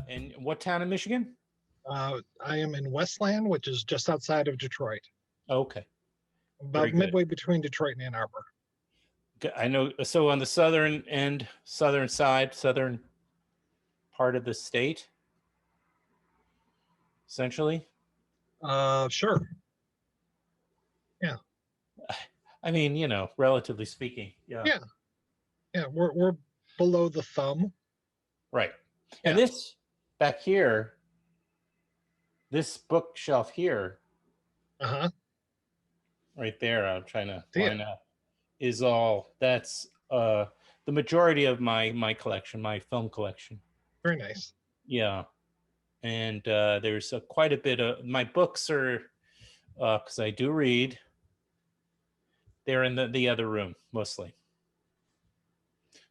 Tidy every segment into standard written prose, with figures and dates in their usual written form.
And what town in Michigan? I am in Westland, which is just outside of Detroit, Okay. about Very good. midway between Detroit and Ann Arbor. I know. So on the southern end, southern side, southern part of the state, essentially. Sure. Yeah. I mean, you know, relatively speaking. Yeah. Yeah. Yeah. We're below the thumb. Right. Yeah. And this back here, this bookshelf here, Uh-huh. right there, I'm trying to See it. line up, is all that's the majority of my collection, my film collection. Very nice. Yeah. And there's quite a bit of my books are because I do read. They're in the other room mostly.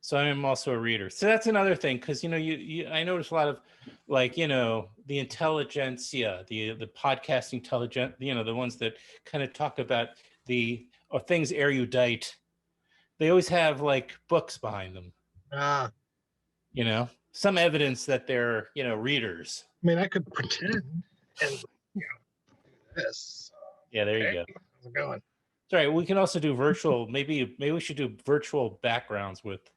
So I'm also a reader. So that's another thing, because you know, I notice a lot of, like, you know, the intelligentsia, the podcasting intelligent, you know, the ones that kind of talk about or things erudite. They always have like books behind them. Ah. You know, some evidence that they're, you know, readers. I mean, I could pretend and do this. Yeah, there you go. How's it going? Sorry, we can also do virtual. Maybe we should do virtual backgrounds with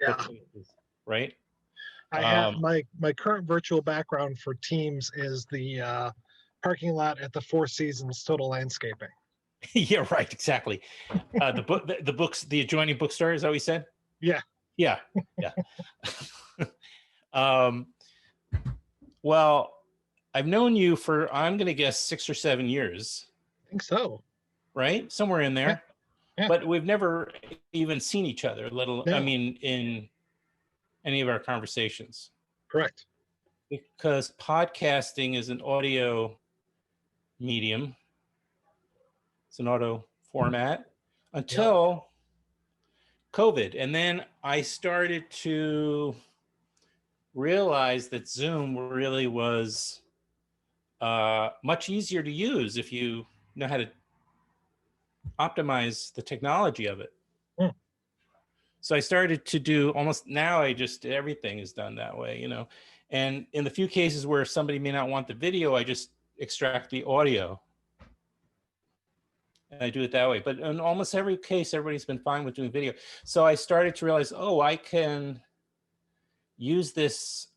bookcases, right? I have my current virtual background for Teams is the parking lot at the Four Seasons Total Landscaping. Yeah, right, exactly. The books, the adjoining bookstore, is that what you said? Yeah. Yeah. Well, I've known you for, I'm going to guess 6 or 7 years. I think so. Right? Somewhere in there. Yeah. But we've never even seen each other, no. I mean, in any of our conversations. Correct. Because podcasting is an audio medium. It's an audio format until COVID. And then I started to realize that Zoom really was much easier to use if you know how to optimize the technology of it. So I started to do almost, now everything is done that way, you know. And in the few cases where somebody may not want the video, I just extract the audio. And I do it that way. But in almost every case, everybody's been fine with doing video. So I started to realize, oh, I can use this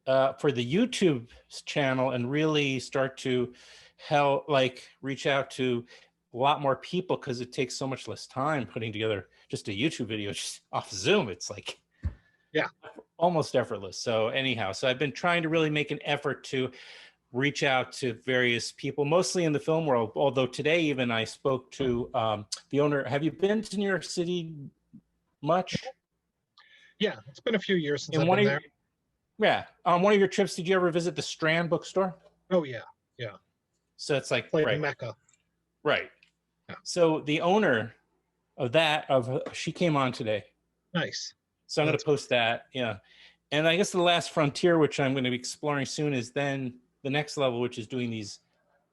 for the YouTube channel and really start to reach out to a lot more people, because it takes so much less time putting together just a YouTube video just off Zoom. It's like, almost effortless. So anyhow, so I've been trying to really make an effort to reach out to various people, mostly in the film world. Although today even I spoke to the owner. Have you been to New York City much? Yeah, it's been a few years since I've been there. Yeah. On one of your trips, did you ever visit the Strand bookstore? Oh, yeah. Yeah. So it's like Mecca. Right. Yeah. So the owner of she came on today. Nice. So I'm going to post that. Yeah. And I guess the last frontier, which I'm going to be exploring soon, is then the next level, which is doing these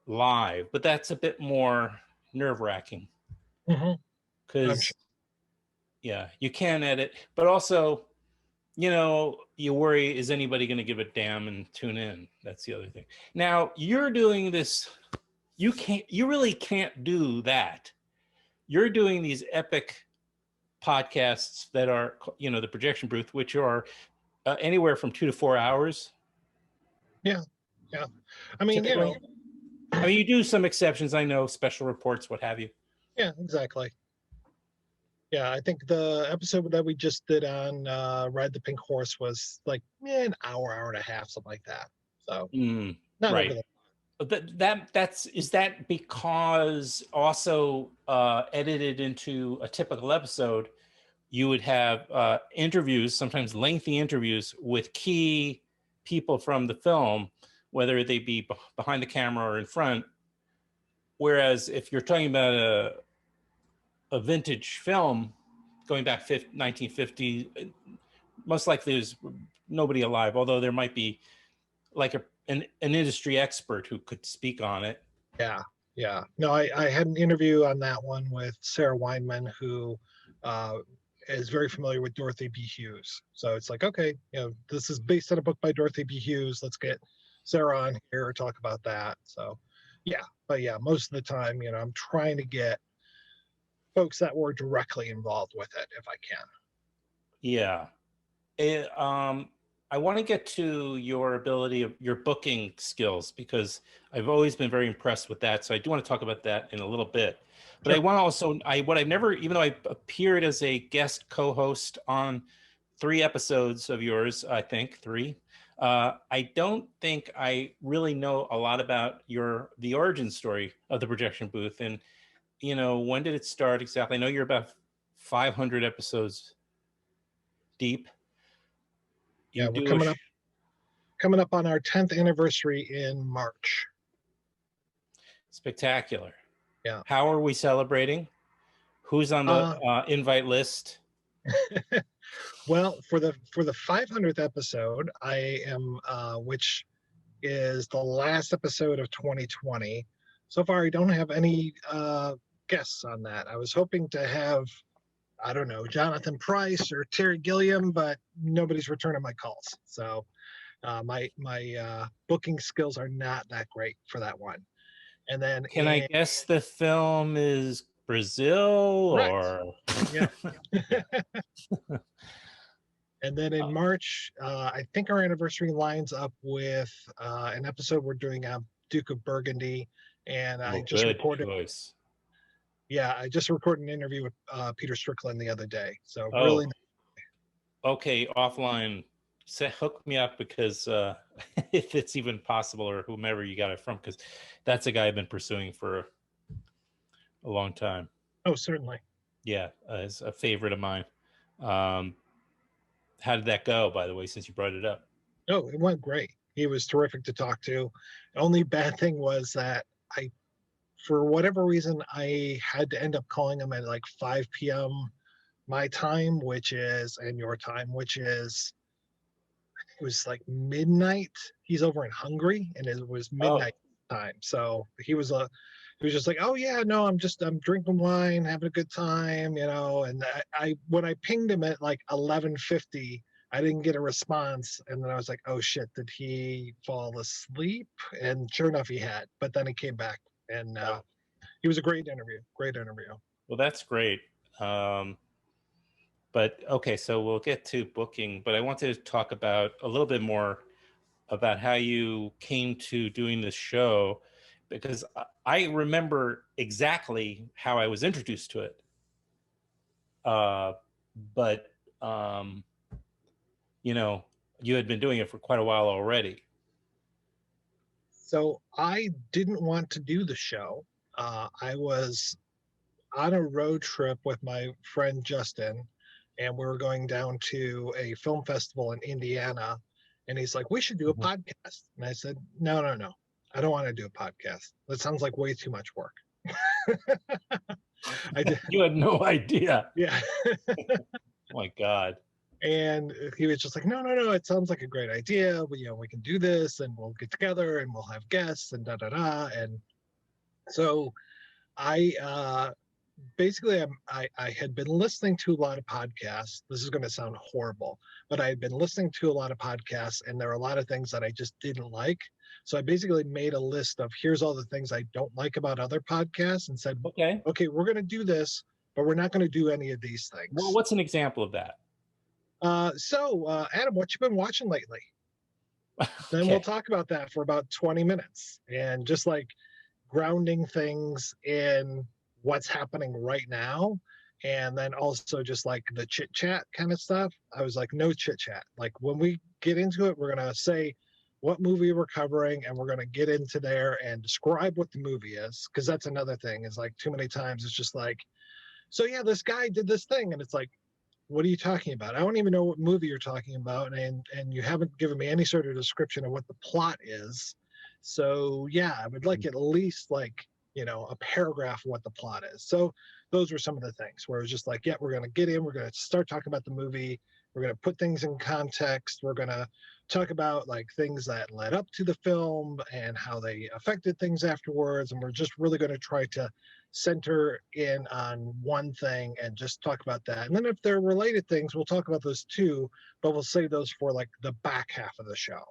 live. But that's a bit more nerve-wracking. Because, you can edit. But also, you know, you worry, is anybody going to give a damn and tune in? That's the other thing. Now, you're doing this. You really can't do that. You're doing these epic podcasts that are, you know, the projection booth, which are anywhere from 2 to 4 hours. Yeah. I mean, typically. I mean, you do some exceptions, I know, special reports, what have you. Yeah, exactly. Yeah, I think the episode that we just did on Ride the Pink Horse was like an hour and a half, something like that. So not right. over Is that because also edited into a typical episode, you would have interviews, sometimes lengthy interviews with key people from the film, whether they be behind the camera or in front. Whereas if you're talking about a vintage film going back 1950, most likely there's nobody alive, although there might be like an industry expert who could speak on it. Yeah. No, I had an interview on that one with Sarah Weinman, who is very familiar with Dorothy B. Hughes. So it's like, okay, this is based on a book by Dorothy B. Hughes. Let's get Sarah on here and talk about that. So yeah, but yeah, most of the time, I'm trying to get folks that were directly involved with it if I can. Yeah. I want to get to your ability of your booking skills, because I've always been very impressed with that. So I do want to talk about that in a little bit. But Sure. I want to also, what I've never, even though I appeared as a guest co-host on 3 episodes of yours, I think 3. I don't think I really know a lot about the origin story of the projection booth. And, when did it start exactly? I know you're about 500 episodes deep. You Yeah, we're do coming up on our 10th anniversary in March. Spectacular. Yeah. How are we celebrating? Who's on the invite list? Well, for the 500th episode, I am, which is the last episode of 2020. So far, I don't have any guests on that. I was hoping to have, I don't know, Jonathan Pryce or Terry Gilliam, but nobody's returning my calls. So my booking skills are not that great for that one. And then Can I guess the film is Brazil? Correct. Or yeah. And then in March, I think our anniversary lines up with an episode we're doing on Duke of Burgundy, and I just recorded. Choice. Yeah, I just recorded an interview with Peter Strickland the other day. So Oh, really. Okay, offline. Hook me up, because if it's even possible, or whomever you got it from, because that's a guy I've been pursuing for a long time. Oh, certainly. Yeah, it's a favorite of mine. How did that go, by the way, since you brought it up? Oh, it went great. He was terrific to talk to. The only bad thing was that for whatever reason, I had to end up calling him at like 5 p.m. my time, and your time, which is, it was like midnight. He's over in Hungary, and it was midnight time. So he was just like, oh yeah, no, I'm drinking wine, having a good time, And I when I pinged him at like 11:50, I didn't get a response, and then I was like, oh shit, did he fall asleep? And sure enough, he had. But then he came back, and he was a great interview. Great interview. Well, that's great. But okay, so we'll get to booking, but I wanted to talk about a little bit more about how you came to doing this show, because I remember exactly how I was introduced to it. But you had been doing it for quite a while already. So I didn't want to do the show. I was on a road trip with my friend Justin, and we were going down to a film festival in Indiana. And he's like, we should do a podcast. And I said, no. I don't want to do a podcast. That sounds like way too much work. I did. You had no idea. Yeah. Oh my God. And he was just like, no, it sounds like a great idea. We can do this, and we'll get together, and we'll have guests, and da. And so I basically I had been listening to a lot of podcasts. This is going to sound horrible, but I had been listening to a lot of podcasts, and there are a lot of things that I just didn't like. So I basically made a list of, here's all the things I don't like about other podcasts, and said, okay, we're going to do this, but we're not going to do any of these things. Well, what's an example of that? So Adam, what you been watching lately? Then we'll talk about that for about 20 minutes, and just like grounding things in what's happening right now, and then also just like the chit chat kind of stuff. I was like, no chit chat. Like when we get into it, we're gonna say what movie we're covering, and we're gonna get into there and describe what the movie is, because that's another thing, is like too many times it's just like, so yeah, this guy did this thing, and it's like, what are you talking about? I don't even know what movie you're talking about, and you haven't given me any sort of description of what the plot is. So yeah, I would like at least like, a paragraph of what the plot is. So those were some of the things where it was just like, yeah, we're going to get in, we're going to start talking about the movie, we're going to put things in context, we're going to talk about like things that led up to the film and how they affected things afterwards, and we're just really going to try to center in on one thing and just talk about that. And then if they're related things, we'll talk about those too, but we'll save those for like the back half of the show.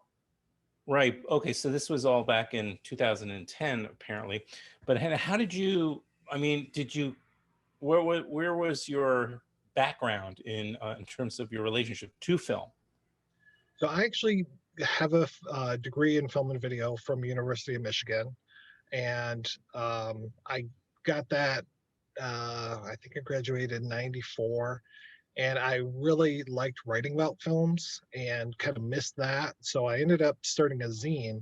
Right. Okay. So this was all back in 2010, apparently. But how did you? I mean, did you? Where was your background in terms of your relationship to film? So I actually have a degree in film and video from University of Michigan, and I got that. I think I graduated in '94, and I really liked writing about films and kind of missed that. So I ended up starting a zine.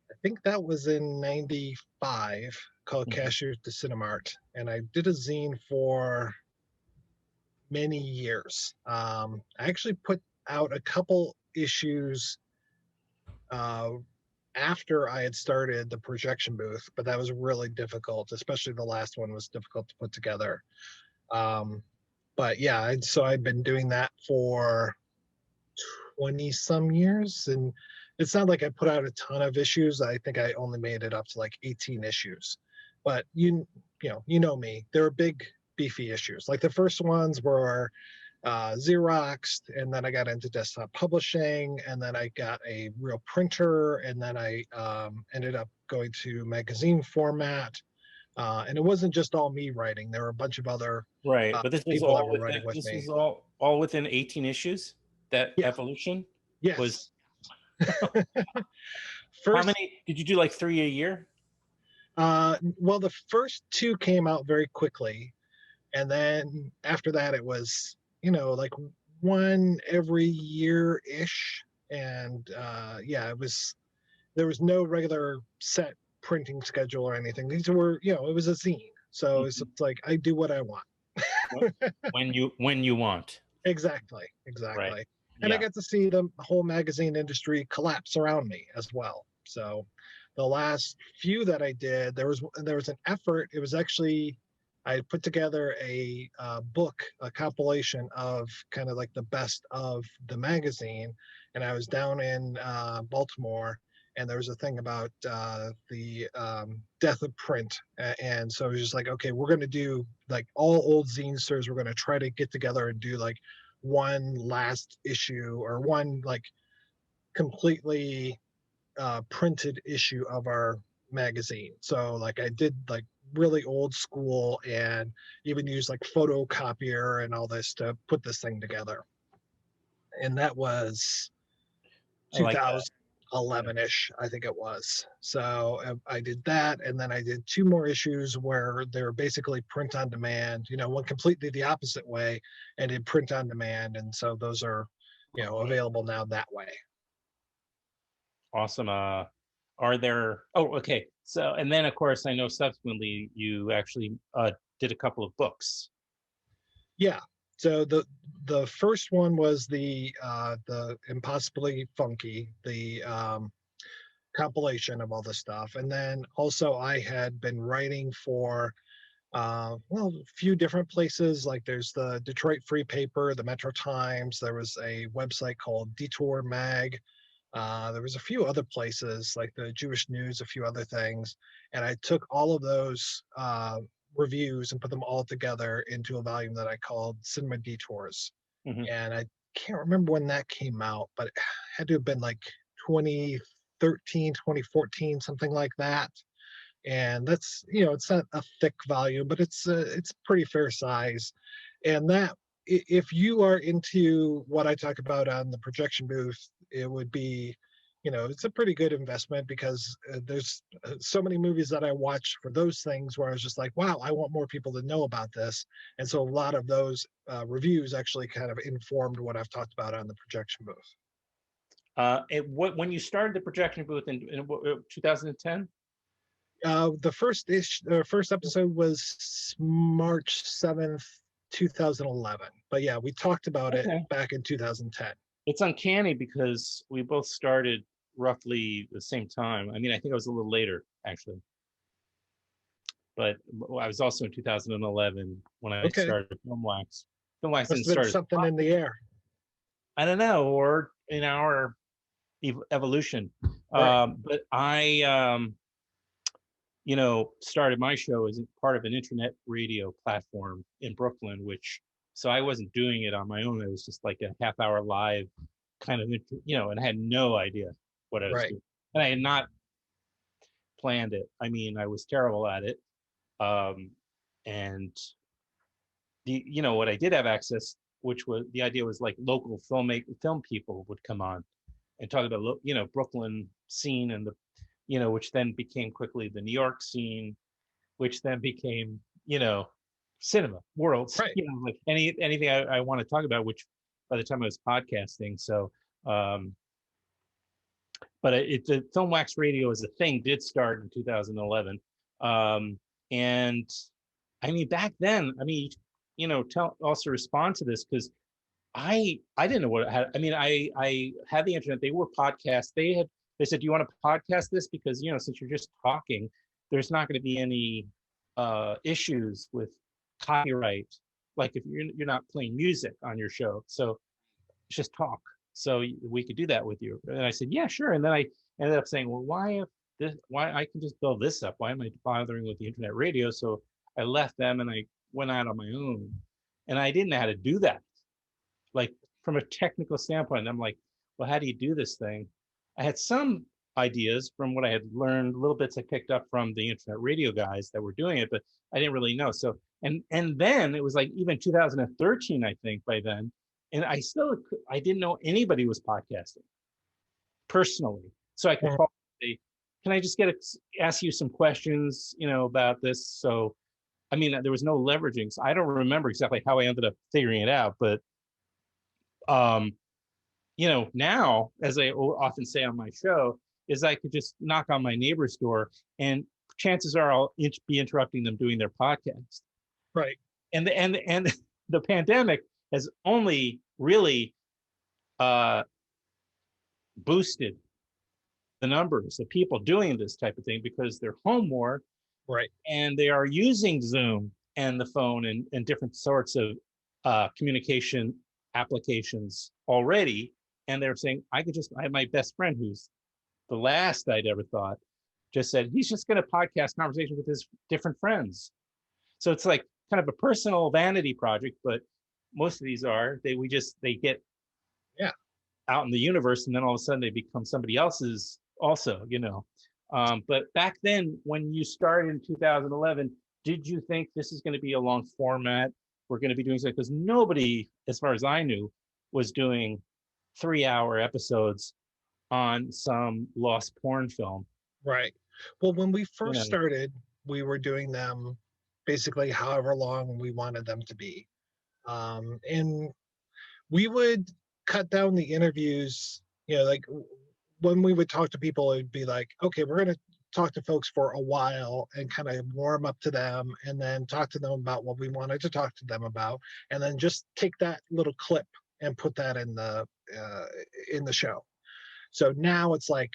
I think that was in '95, called Mhm. Cashiers to Cinemart, and I did a zine for many years. I actually put out a couple issues uh, after I had started the projection booth, but that was really difficult, especially the last one was difficult to put together. Um, but yeah, so I've been doing that for 20 some years, and it's not like I put out a ton of issues. I think I only made it up to like 18 issues. But you know me, they're big beefy issues. Like the first ones were Xeroxed, and then I got into desktop publishing, and then I got a real printer, and then I ended up going to magazine format. And it wasn't just all me writing. There were a bunch of other Right. But this was people that all were within. writing with This me. was all within 18 issues. That Yeah. evolution was. Yes. How First, many did you do? Like 3 a year? well, the first two came out very quickly, and then after that, it was like one every year ish, and yeah, it was there was no regular set printing schedule or anything. These were it was a zine, so it's Mhm. like I do what I want. When you want. Exactly, Right. exactly. And I Yeah. got to see the whole magazine industry collapse around me as well. So the last few that I did, there was an effort. It was actually I put together a book, a compilation of kind of like the best of the magazine, and I was down in Baltimore, and there was a thing about the death of print, and so it was just like, okay, we're going to do like all old zinesters. We're going to try to get together and do like one last issue or one like completely printed issue of our magazine. So like I did like really old school and even used like photocopier and all this to put this thing together. And that was I like that. Yeah. 2011-ish, I think it was. So I did that, and then I did two more issues where they're basically print on demand. One completely the opposite way, and did print on demand, and so those are available now that way. Awesome. Are there? Oh, okay. So, and then of course, I know subsequently you actually did a couple of books. Yeah. So the first one was the Impossibly Funky, the compilation of all the stuff, and then also I had been writing for well, a few different places. Like there's the Detroit Free Paper, the Metro Times. There was a website called Detour Mag. There was a few other places like the Jewish News, a few other things. And I took all of those reviews and put them all together into a volume that I called Cinema Detours. Mhm. And I can't remember when that came out, but it had to have been like 2013, 2014, something like that. And that's it's not a thick volume, but it's pretty fair size. And that if you are into what I talk about on the projection booth, it would be it's a pretty good investment because there's so many movies that I watch for those things where I was just like, wow, I want more people to know about this. And so a lot of those reviews actually kind of informed what I've talked about on the projection booth. When you started the projection booth in 2010? First episode was March 7th, 2011. But yeah, we talked about it Okay. back in 2010. It's uncanny because we both started roughly the same time. I mean, I think I was a little later actually, but I was also in 2011 when I Okay, started Filmwax. Filmwax must didn't have been start as something in the air, I don't know, or in our evolution. right? But I, started my show as part of an internet radio platform in Brooklyn, so I wasn't doing it on my own. It was just like a half-hour live kind of, and I had no idea what I was Right. doing. And I had not planned it. I mean, I was terrible at it. And what I did have access, which was the idea was like local film people would come on and talk about, Brooklyn scene and which then became quickly the New York scene, which then became, cinema worlds, Right. like anything I want to talk about, which by the time I was podcasting. So, but the Filmwax radio as a thing did start in 2011. And I mean, back then, I mean, also respond to this, because I didn't know what I had. I mean, I had the internet. They were podcasts. They said, do you want to podcast this? Because, since you're just talking, there's not going to be any issues with copyright. Like if you're not playing music on your show. So it's just talk. So we could do that with you. And I said, yeah, sure. And then I ended up saying, well, why I can just build this up? Why am I bothering with the internet radio? So I left them and I went out on my own, and I didn't know how to do that. Like from a technical standpoint, I'm like, well, how do you do this thing? I had some ideas from what I had learned, little bits I picked up from the internet radio guys that were doing it, but I didn't really know. So, and then it was like even 2013, I think, by then, and I didn't know anybody was podcasting personally. So I could call and say, can I just ask you some questions, about this? So, I mean, there was no leveraging. So I don't remember exactly how I ended up figuring it out, but now, as I often say on my show, is I could just knock on my neighbor's door, and chances are I'll be interrupting them doing their podcast. Right. And the pandemic has only really boosted the numbers of people doing this type of thing, because they're home more, Right. and they are using Zoom and the phone and different sorts of communication applications already. And they're saying, I have my best friend, who's the last I'd ever thought, just said he's just going to podcast conversation with his different friends. So it's like kind of a personal vanity project, but most of these they get out in the universe, and then all of a sudden they become somebody else's also, but back then, when you started in 2011, did you think this is going to be a long format? We're going to be doing something, because nobody, as far as I knew, was doing 3-hour episodes on some lost porn film. Right. Well, when we first started, we were doing them basically however long we wanted them to be. And we would cut down the interviews, like when we would talk to people, it'd be like, okay, we're going to talk to folks for a while and kind of warm up to them, and then talk to them about what we wanted to talk to them about, and then just take that little clip and put that in the show. So now it's like,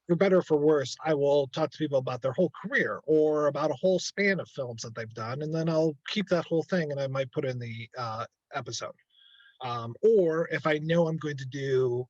for better or for worse, I will talk to people about their whole career or about a whole span of films that they've done, and then I'll keep that whole thing and I might put in the episode. Or if I know I'm going to do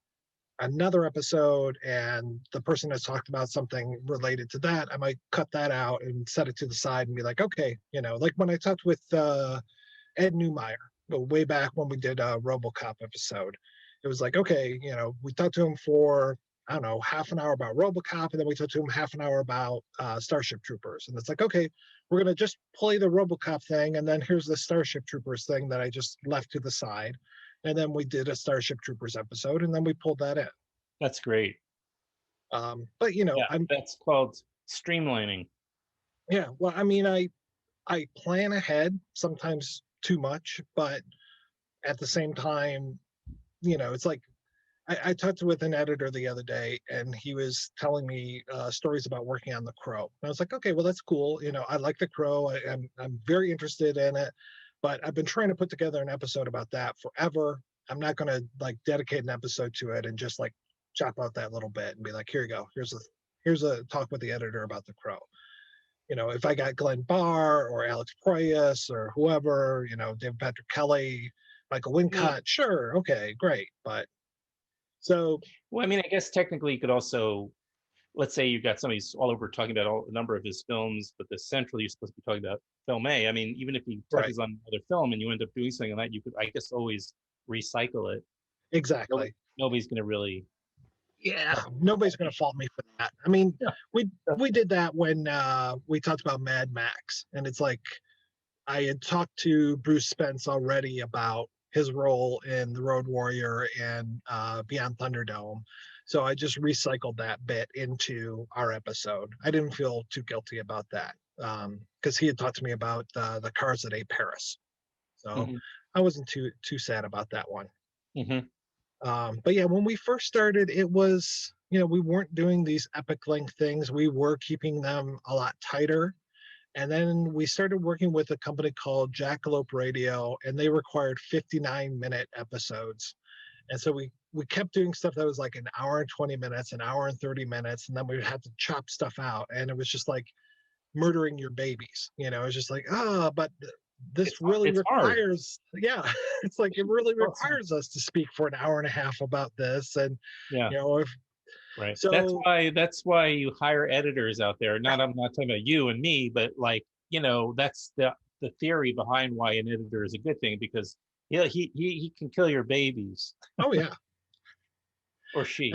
another episode and the person has talked about something related to that, I might cut that out and set it to the side and be like, okay, like when I talked with Ed Newmeyer way back when we did a RoboCop episode, it was like, okay, we talked to him for, I don't know, half an hour about RoboCop, and then we talked to him half an hour about Starship Troopers. And it's like, okay, we're going to just play the RoboCop thing, and then here's the Starship Troopers thing that I just left to the side. And then we did a Starship Troopers episode, and then we pulled that in. That's great. But that's called streamlining. Yeah, well, I mean, I plan ahead, sometimes too much, but at the same time, it's like I talked with an editor the other day, and he was telling me stories about working on The Crow. And I was like, okay, well, that's cool. I like The Crow. I'm very interested in it. But I've been trying to put together an episode about that forever. I'm not going to dedicate an episode to it and just chop out that little bit and be like, here you go. Here's a talk with the editor about The Crow. If I got Glenn Barr or Alex Proyas or whoever, David Patrick Kelly, Michael Wincott, sure, okay, great. But so, well, I mean, I guess technically you could also, let's say you've got somebody all over talking about a number of his films, but the central you're supposed to be talking about film A. I mean, even if he Right. touches on another film and you end up doing something on that, you could, I guess, always recycle it. Exactly. Nobody's going to really. Yeah, nobody's going to fault me for that. I mean, Yeah. we did that when we talked about Mad Max, and it's like I had talked to Bruce Spence already about his role in The Road Warrior and Beyond Thunderdome. So I just recycled that bit into our episode. I didn't feel too guilty about that because he had talked to me about the Cars that ate Paris. So I wasn't too sad about that one. But yeah, when we first started, it was, we weren't doing these epic length things. We were keeping them a lot tighter. And then we started working with a company called Jackalope Radio, and they required 59-minute episodes. And so we kept doing stuff that was like an hour and 20 minutes, an hour and 30 minutes, and then we had to chop stuff out. And it was just like murdering your babies. It was just like, but this really requires, it's like it really requires us to speak for an hour and a half about this. And, right. So that's why you hire editors out there. I'm not talking about you and me, but like, that's the theory behind why an editor is a good thing, because he can kill your babies. Oh yeah. Or she.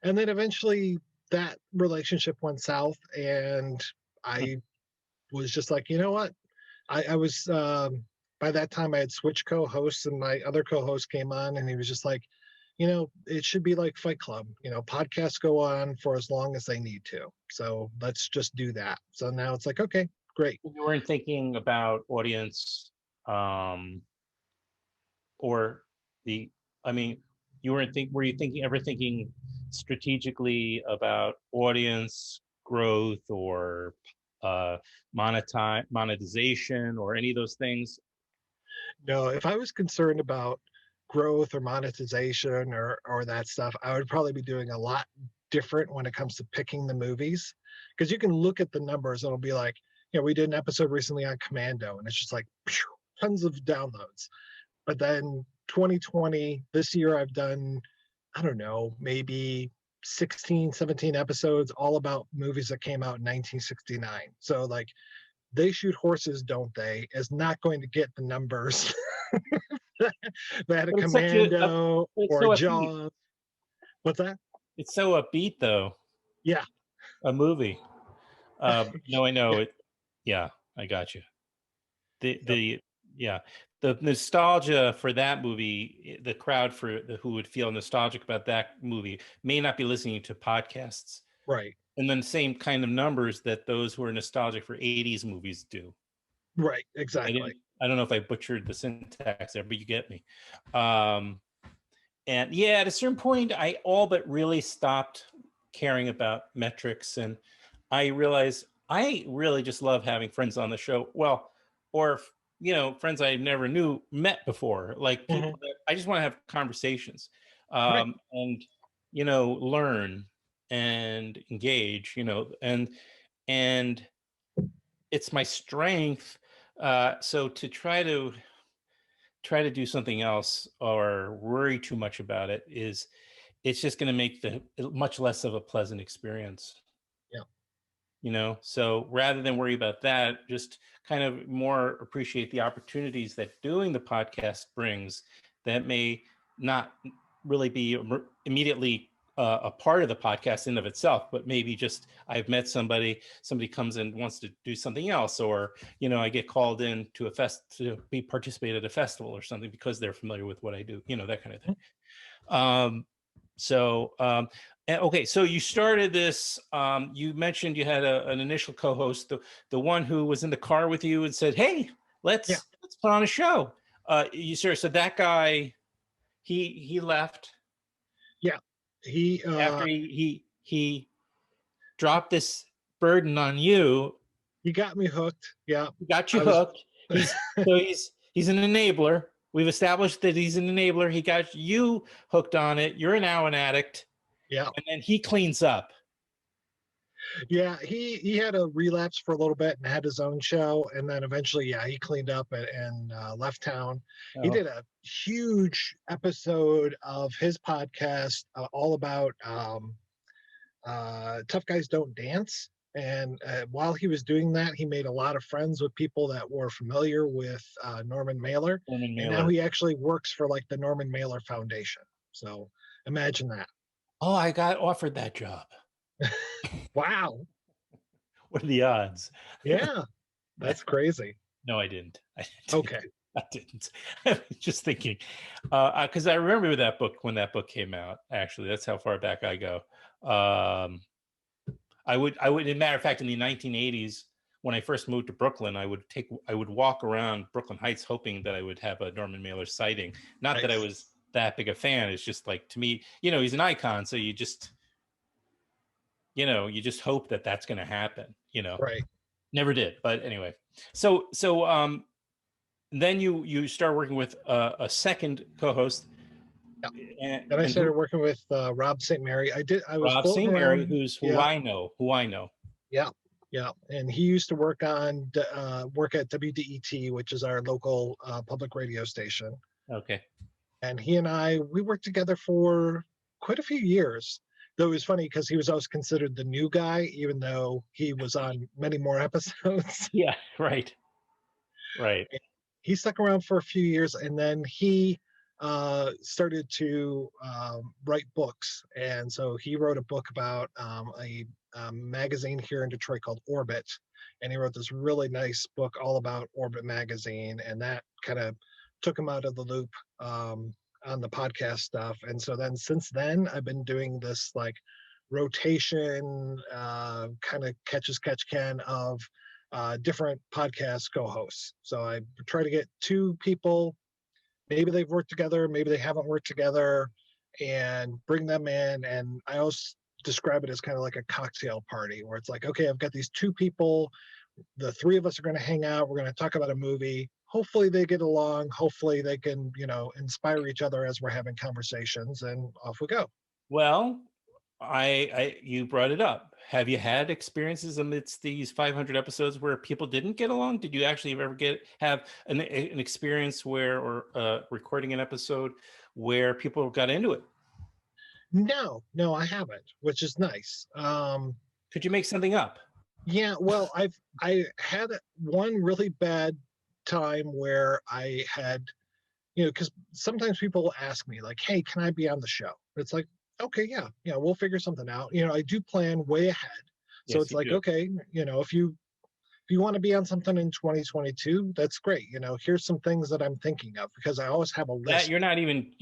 And then eventually that relationship went south, and I was just like, you know what? I was by that time I had switched co-hosts, and my other co-host came on, and he was just like, it should be like Fight Club. Podcasts go on for as long as they need to. So let's just do that. So now it's like, okay, great. You weren't thinking about audience, or you weren't were you ever thinking strategically about audience growth or monetization or any of those things? No, if I was concerned about growth or monetization or that stuff, I would probably be doing a lot different when it comes to picking the movies, because you can look at the numbers and it'll be like, we did an episode recently on Commando, and it's just like tons of downloads. But then 2020, this year, I've done, I don't know, maybe 16, 17 episodes all about movies that came out in 1969. So like, They Shoot Horses, Don't They, is not going to get the numbers that a Commando or Jaws. What's that? It's so upbeat, though. Yeah. A movie. No, I know it. Yeah, I got you. The nostalgia for that movie, the crowd who would feel nostalgic about that movie may not be listening to podcasts. Right. And then same kind of numbers that those who are nostalgic for 80s movies do. Right, exactly. I don't know if I butchered the syntax there, but you get me. And yeah, at a certain point, I all but really stopped caring about metrics. And I realized I really just love having friends on the show. Well, or, friends I never met before, like people that I just want to have conversations, and, learn and engage, and it's my strength. So to try to do something else or worry too much about it's just going to make much less of a pleasant experience. So rather than worry about that, just kind of more appreciate the opportunities that doing the podcast brings that may not really be immediately a part of the podcast in of itself, but maybe just I've met somebody comes in, wants to do something else, or I get called in to to participate at a festival or something because they're familiar with what I do, that kind of thing. Okay, so you started this. You mentioned you had an initial co-host, the one who was in the car with you and said, "Hey, let's put on a show." So that guy, he left. Yeah, after he dropped this burden on you. He got me hooked. Yeah, he got you hooked. He's an enabler. We've established that he's an enabler. He got you hooked on it. You're now an addict. Yeah. And then he cleans up. Yeah, he had a relapse for a little bit and had his own show, and then eventually, he cleaned up and left town. He did a huge episode of his podcast all about Tough Guys Don't Dance. And while he was doing that, he made a lot of friends with people that were familiar with Norman Mailer. Norman And now Mailer. he actually works for like the Norman Mailer Foundation. So imagine that. Oh, I got offered that job. Wow. What are the odds? Yeah, that's crazy. No, I didn't. I didn't. Okay. I didn't. I was just thinking, because I remember that book when that book came out. Actually, that's how far back I go. I would. As a matter of fact, in the 1980s, when I first moved to Brooklyn, I would walk around Brooklyn Heights hoping that I would have a Norman Mailer sighting. Not Nice. that I was that big a fan. It's just like, to me, he's an icon, so you just hope that that's going to happen. Right. Never did, but anyway. So then you start working with a second co-host. Yeah. Then I started working with Rob St. Mary. I was Rob floating St. Mary, around. who I know. Yeah. Yeah. And he used to work at WDET, which is our local public radio station. Okay. And he and we worked together for quite a few years. Though it was funny because he was always considered the new guy, even though he was on many more episodes. Yeah, right. He stuck around for a few years, and then he started to write books. And so he wrote a book about a magazine here in Detroit called Orbit. And he wrote this really nice book all about Orbit magazine. And that kind of took him out of the loop on the podcast stuff. And so then since then, I've been doing this like rotation, kind of catch as catch can of different podcast co-hosts. So I try to get two people, maybe they've worked together, maybe they haven't worked together, and bring them in. And I always describe it as kind of like a cocktail party where it's like, okay, I've got these two people, the three of us are going to hang out, we're going to talk about a movie. Hopefully they get along, hopefully they can, inspire each other as we're having conversations, and off we go. Well, you brought it up. Have you had experiences amidst these 500 episodes where people didn't get along? Did you actually ever have an experience or recording an episode where people got into it? No, I haven't, which is nice. Could you make something up? Yeah, well, I had one really bad time where I had, because sometimes people ask me like, "Hey, can I be on the show?" It's like, okay, yeah, we'll figure something out. I do plan way ahead, so Yes, it's you like, do. okay, if you want to be on something in 2022, that's great. Here's some things that I'm thinking of, because I always have a list. You're not even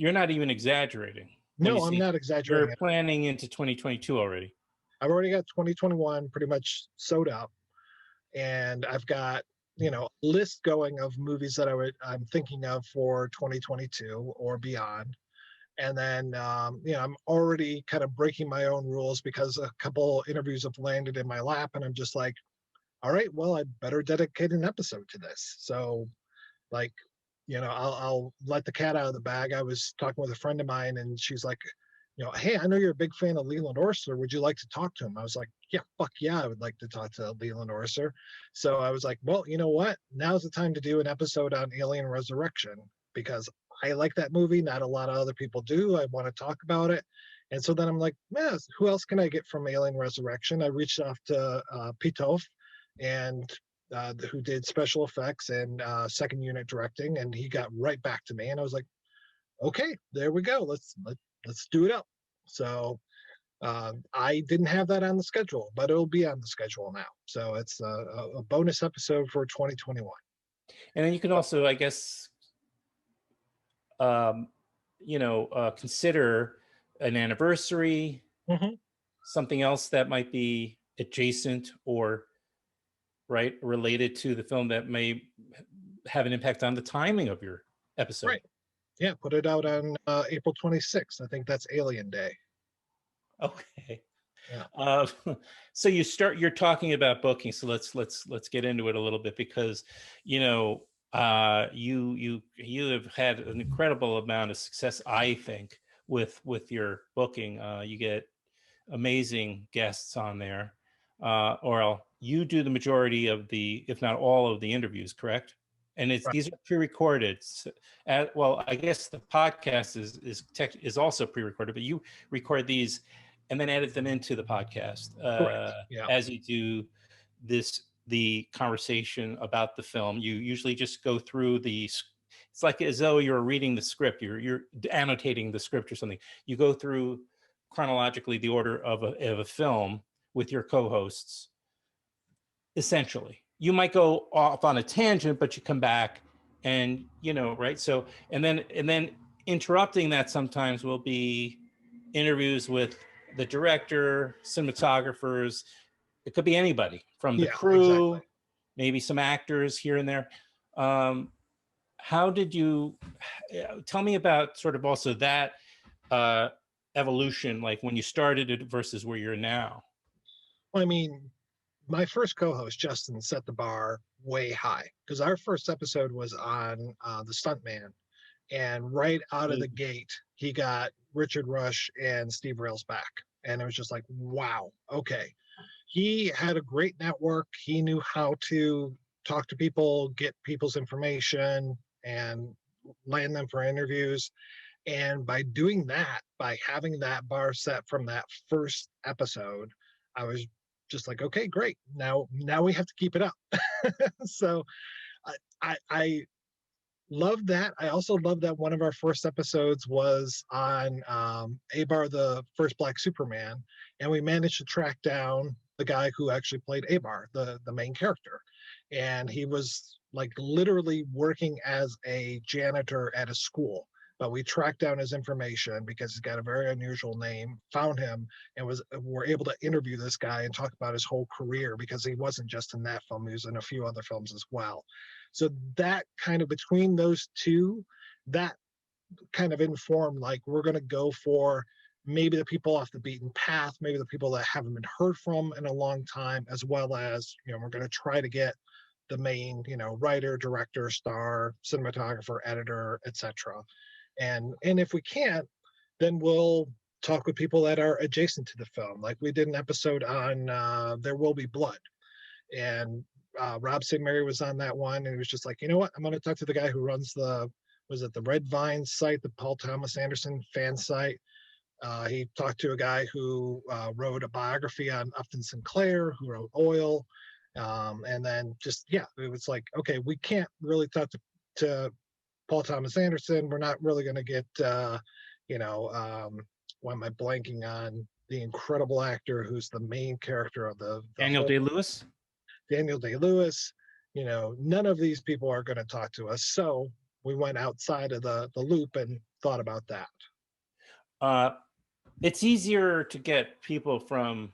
exaggerating. When No, you I'm see not exaggerating. you're planning into 2022 already. I've already got 2021 pretty much sewed up, and I've got a list going of movies that I'm thinking of for 2022 or beyond. And then I'm already kind of breaking my own rules because a couple interviews have landed in my lap, and I'm just like, all right, well, I better dedicate an episode to this. So like, I'll let the cat out of the bag. I was talking with a friend of mine, and she's like, hey, I know you're a big fan of Leland Orser. Would you like to talk to him? I was like, yeah, fuck yeah, I would like to talk to Leland Orser. So I was like, well, you know what? Now's the time to do an episode on Alien Resurrection, because I like that movie. Not a lot of other people do. I want to talk about it. And so then I'm like, man, who else can I get from Alien Resurrection? I reached off to Pitov, and who did special effects and second unit directing, and he got right back to me. And I was like, okay, there we go. Let's do it up. So I didn't have that on the schedule, but it'll be on the schedule now. So it's a bonus episode for 2021. And then you can also, I guess, consider an anniversary, something else that might be adjacent or related to the film that may have an impact on the timing of your episode. Right. Yeah, put it out on April 26th. I think that's Alien Day. Okay. Yeah. So you're talking about booking. So let's get into it a little bit, because you have had an incredible amount of success, I think, with your booking. You get amazing guests on there, or you do the majority of if not all of the interviews, correct? And Right. These are pre-recorded. Well, I guess the podcast is also pre-recorded, but you record these and then edit them into the podcast Correct. Yeah. as you do the conversation about the film. You usually just go through it's like as though you're reading the script, you're annotating the script or something. You go through chronologically the order of a film with your co-hosts. Essentially, you might go off on a tangent, but you come back and right. So and then interrupting that sometimes will be interviews with the director, cinematographers. It could be anybody from the crew, exactly. maybe some actors here and there. How did you tell me about sort of also that evolution, like when you started it versus where you're now? Well, I mean, my first co-host Justin set the bar way high because our first episode was on the stuntman, and right out of the gate he got Richard Rush and Steve Rails back, and it was just like, wow, okay. He had a great network. He knew how to talk to people, get people's information, and land them for interviews. And by doing that, by having that bar set from that first episode, I was just like, okay, great. Now we have to keep it up. So I love that. I also love that one of our first episodes was on Abar, the first Black Superman, and we managed to track down the guy who actually played Abar, the main character, and he was like literally working as a janitor at a school. But we tracked down his information because he's got a very unusual name, found him, and were able to interview this guy and talk about his whole career, because he wasn't just in that film, he was in a few other films as well. So that kind of, between those two, that kind of informed, like, we're going to go for maybe the people off the beaten path, maybe the people that haven't been heard from in a long time, as well as, we're going to try to get the main, writer, director, star, cinematographer, editor, etc. And if we can't, then we'll talk with people that are adjacent to the film. Like we did an episode on There Will Be Blood, and Rob St. Mary was on that one, and he was just like, you know what, I'm going to talk to the guy who runs the Red Vine site, the Paul Thomas Anderson fan site. He talked to a guy who wrote a biography on Upton Sinclair, who wrote Oil. And then it was like, okay, we can't really talk to Paul Thomas Anderson. We're not really going to get, why am I blanking on the incredible actor who's the main character of the Daniel Day-Lewis? Daniel Day-Lewis. None of these people are going to talk to us. So we went outside of the loop and thought about that. It's easier to get people from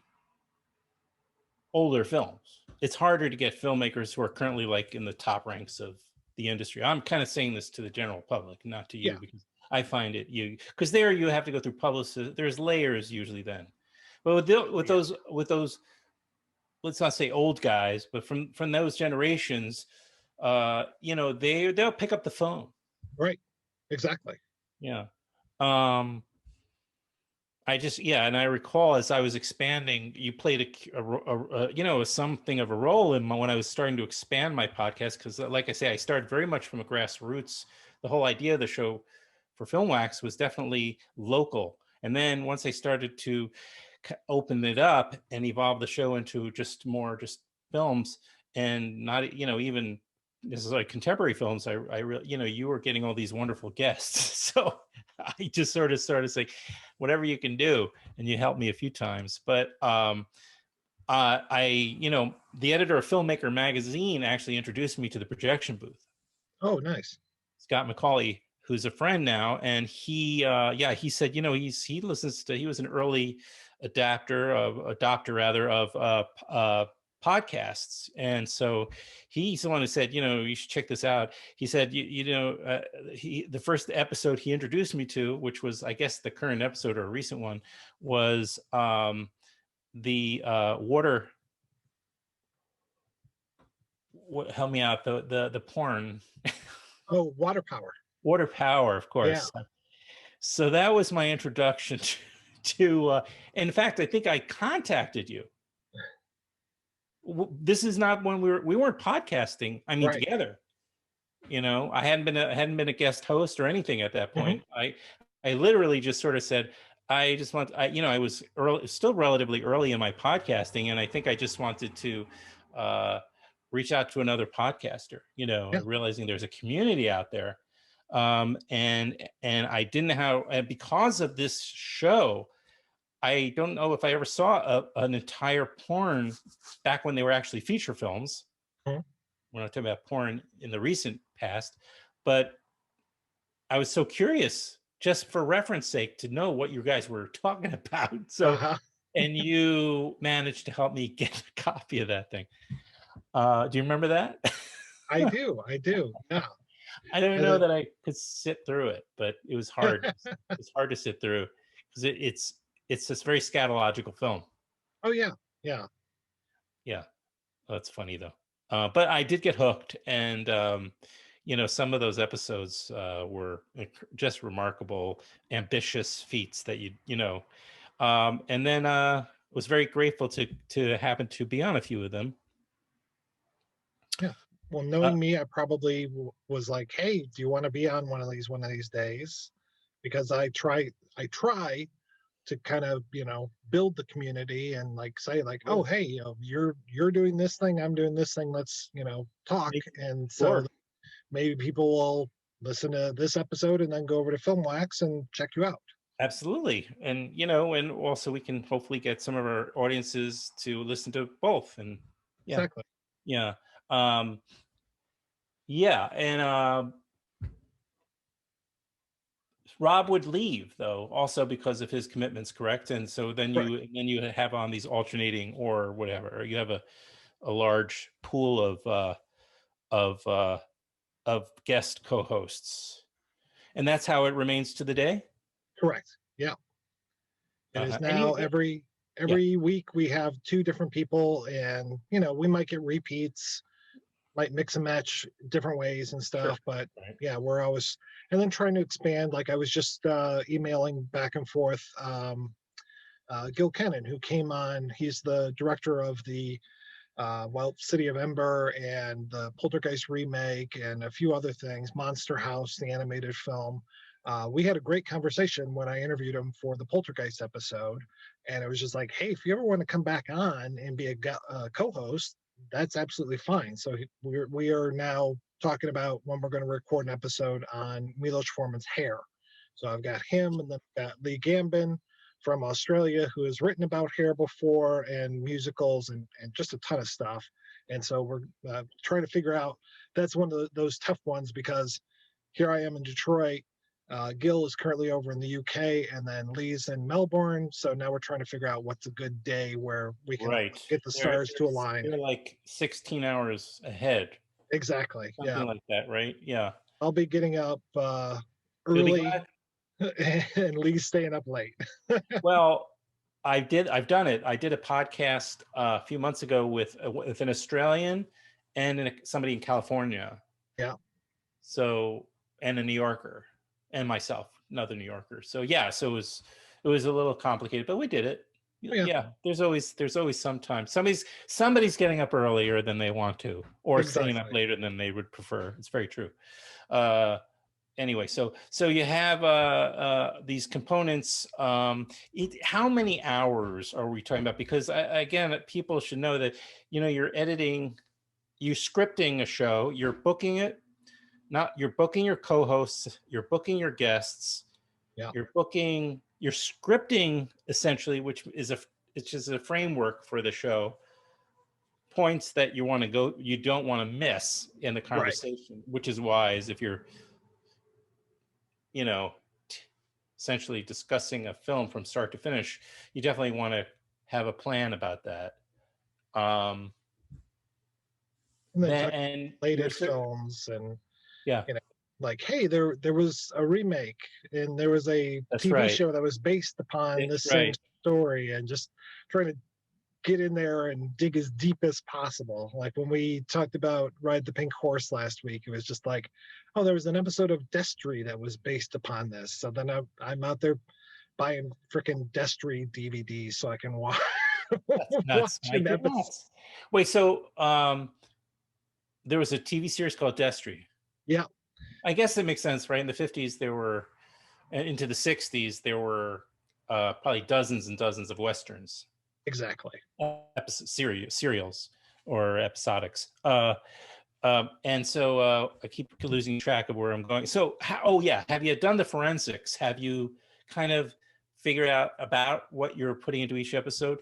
older films. It's harder to get filmmakers who are currently like in the top ranks of the industry. I'm kind of saying this to the general public, not to you, because I find it because there you have to go through publicists. There's layers usually then, but with those, let's not say old guys, but from those generations, they'll pick up the phone. Right. Exactly. Yeah. And I recall as I was expanding, you played something of a role in when I was starting to expand my podcast, because like I say, I started very much from a grassroots. The whole idea of the show for Filmwax was definitely local. And then once I started to open it up and evolve the show into just films, and not, even this is like contemporary films, I really, you were getting all these wonderful guests. So I just sort of started saying, whatever you can do, and you helped me a few times. But the editor of Filmmaker magazine actually introduced me to the projection booth. Oh, nice. Scott McCauley, who's a friend now, and he said, he listens to, he was an early adopter of podcasts, and so he's the one who said, you should check this out. He said, the first episode he introduced me to, which was, I guess, the current episode or a recent one, was the water. Help me out. The porn. Oh, Water Power. Water Power, of course. Yeah. So that was my introduction to in fact, I think I contacted you. This is not when we weren't podcasting. I mean, right. Together. I hadn't been a guest host or anything at that point. Mm-hmm. I literally just sort of said, I just want, I was early, still relatively early in my podcasting, and I think I just wanted to uh, reach out to another podcaster, Yeah. realizing there's a community out there. And I didn't have, and because of this show, I don't know if I ever saw an entire porn back when they were actually feature films. Mhm. We're not talking about porn in the recent past, but I was so curious, just for reference sake, to know what you guys were talking about. So, Uh-huh. and you managed to help me get a copy of that thing. Do you remember that? I do. I do. Yeah. I don't And know then, that I could sit through it, but it was hard. It's hard to sit through because it's this very scatological film. oh yeah. Yeah. Yeah, that's funny though. But I did get hooked, and some of those episodes were just remarkable, ambitious feats that and then was very grateful to happen to be on a few of them. Yeah. Well, Uh, knowing me, I probably was like, "Hey, do you want to be on one of these days?" Because I try to kind of build the community and like say like, "Oh, sure, hey, you're doing this thing, I'm doing this thing. Let's talk." make- And so sure, maybe people will listen to this episode and then go over to Filmwax and check you out. absolutely, and and also we can hopefully get some of our audiences to listen to both, and yeah, Exactly. yeah, um, yeah, and Rob would leave though, also because of his commitments, correct? And so Correct. then you have on these alternating or whatever, or you have a large pool of uh, of guest co-hosts, and that's how it remains to the day. Correct. Yeah. It is And now you, yeah, every week we have two different people, and we might get repeats, might mix and match different ways and sure, stuff. But right, yeah, we're always and then trying to expand. Like I was just emailing back and forth. Gil Kennan, who came on, he's the director of the City of Ember and the Poltergeist remake and a few other things, Monster House, the animated film. We had a great conversation when I interviewed him for the Poltergeist episode, and it was just like, hey, if you ever want to come back on and be a co-host, that's absolutely fine. So we are now talking about when we're going to record an episode on Milos Forman's hair. So I've got him, and then I've got Lee Gambin from Australia who has written about hair before and musicals and just a ton of stuff. And so we're trying to figure out. That's one of those tough ones because here I am in Detroit. Gil is currently over in the UK, and then Lee's in Melbourne. So now we're trying to figure out what's a good day where we can right. get the stars to align. They're like 16 hours ahead, Exactly. Yeah. something like that, right? Yeah, I'll be getting up you'll be early glad. and Lee's staying up late. Well, I've done it. I did a podcast a few months ago with an Australian and somebody in California. Yeah. So, and a New Yorker, and myself, another New Yorker. So yeah, so it was a little complicated, but we did it. Yeah. Yeah, there's always sometimes somebody's getting up earlier than they want to, or staying up Exactly. later than they would prefer. It's very true. Uh, anyway, so you have these components. How many hours are we talking about? Because again, people should know that you're editing, you're scripting a show, you're booking it. Not You're booking your co-hosts, you're booking your guests, Yeah. you're scripting essentially, which is a framework for the show, points that you don't want to miss in the Right. conversation, which is wise if you're you know essentially discussing a film from start to finish. You definitely want to have a plan about that. um And then then talk and you're related films and yeah, you know like hey there was a remake and there was a that's TV right, show that was based upon that's this same right. story and just trying to get in there and dig as deep as possible. Like when we talked about Ride the Pink Horse last week, it was just like, oh, there was an episode of Destry that was based upon this. So then I'm out there buying freaking Destry DVDs so I can watch That's nuts, watch an Mike. You're episode. nuts. Wait, so there was a TV series called Destry. Yeah. I guess that makes sense, right? In the 50s, there were, into the 60s, there were probably dozens and dozens of westerns, Exactly. serials or episodics. And so I keep losing track of where I'm going. So, oh yeah, have you done the forensics? Have you kind of figured out about what you're putting into each episode,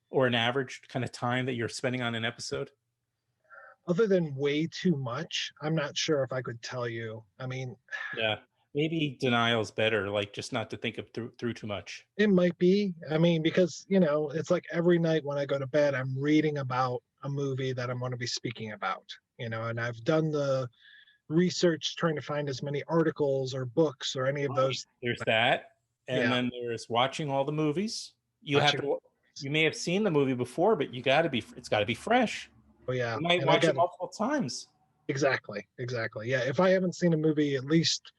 or an average kind of time that you're spending on an episode? Other than way too much, I'm not sure if I could tell you. I mean, Yeah, maybe denial's better, like just not to think of through too much. it might be. I mean, because, it's like every night when I go to bed, I'm reading about a movie that I'm going to be speaking about, and I've done the research trying to find as many articles or books or any of Right. those. There's that, and Yeah, then there's watching all the movies. You have watching. to. You may have seen the movie before, but it's got to be fresh. Oh yeah, You might and I watch got it multiple times. exactly. Yeah, if I haven't seen a movie at least,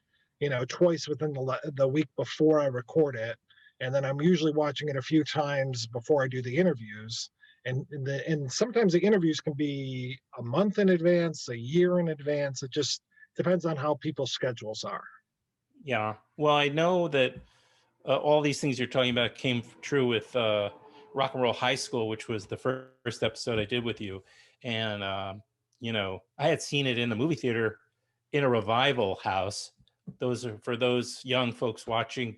twice within the week before I record it, and then I'm usually watching it a few times before I do the interviews. And sometimes the interviews can be a month in advance, a year in advance. It just depends on how people's schedules are. Yeah. Well, I know that all these things you're talking about came true with Rock and Roll High School, which was the first episode I did with you. And, I had seen it in the movie theater in a revival house. Those are for those young folks watching.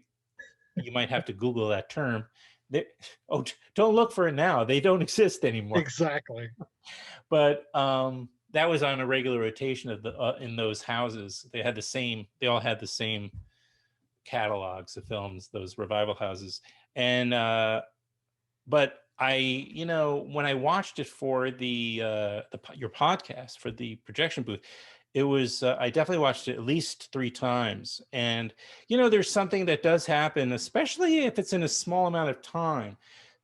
You might have to Google that term. They, oh, don't look for it now. They don't exist anymore. Exactly. But that was on a regular rotation of the in those houses. They all had the same catalogs of films, those revival houses. And but when I watched it for your podcast for the projection booth, it was I definitely watched it at least 3 times. And there's something that does happen, especially if it's in a small amount of time,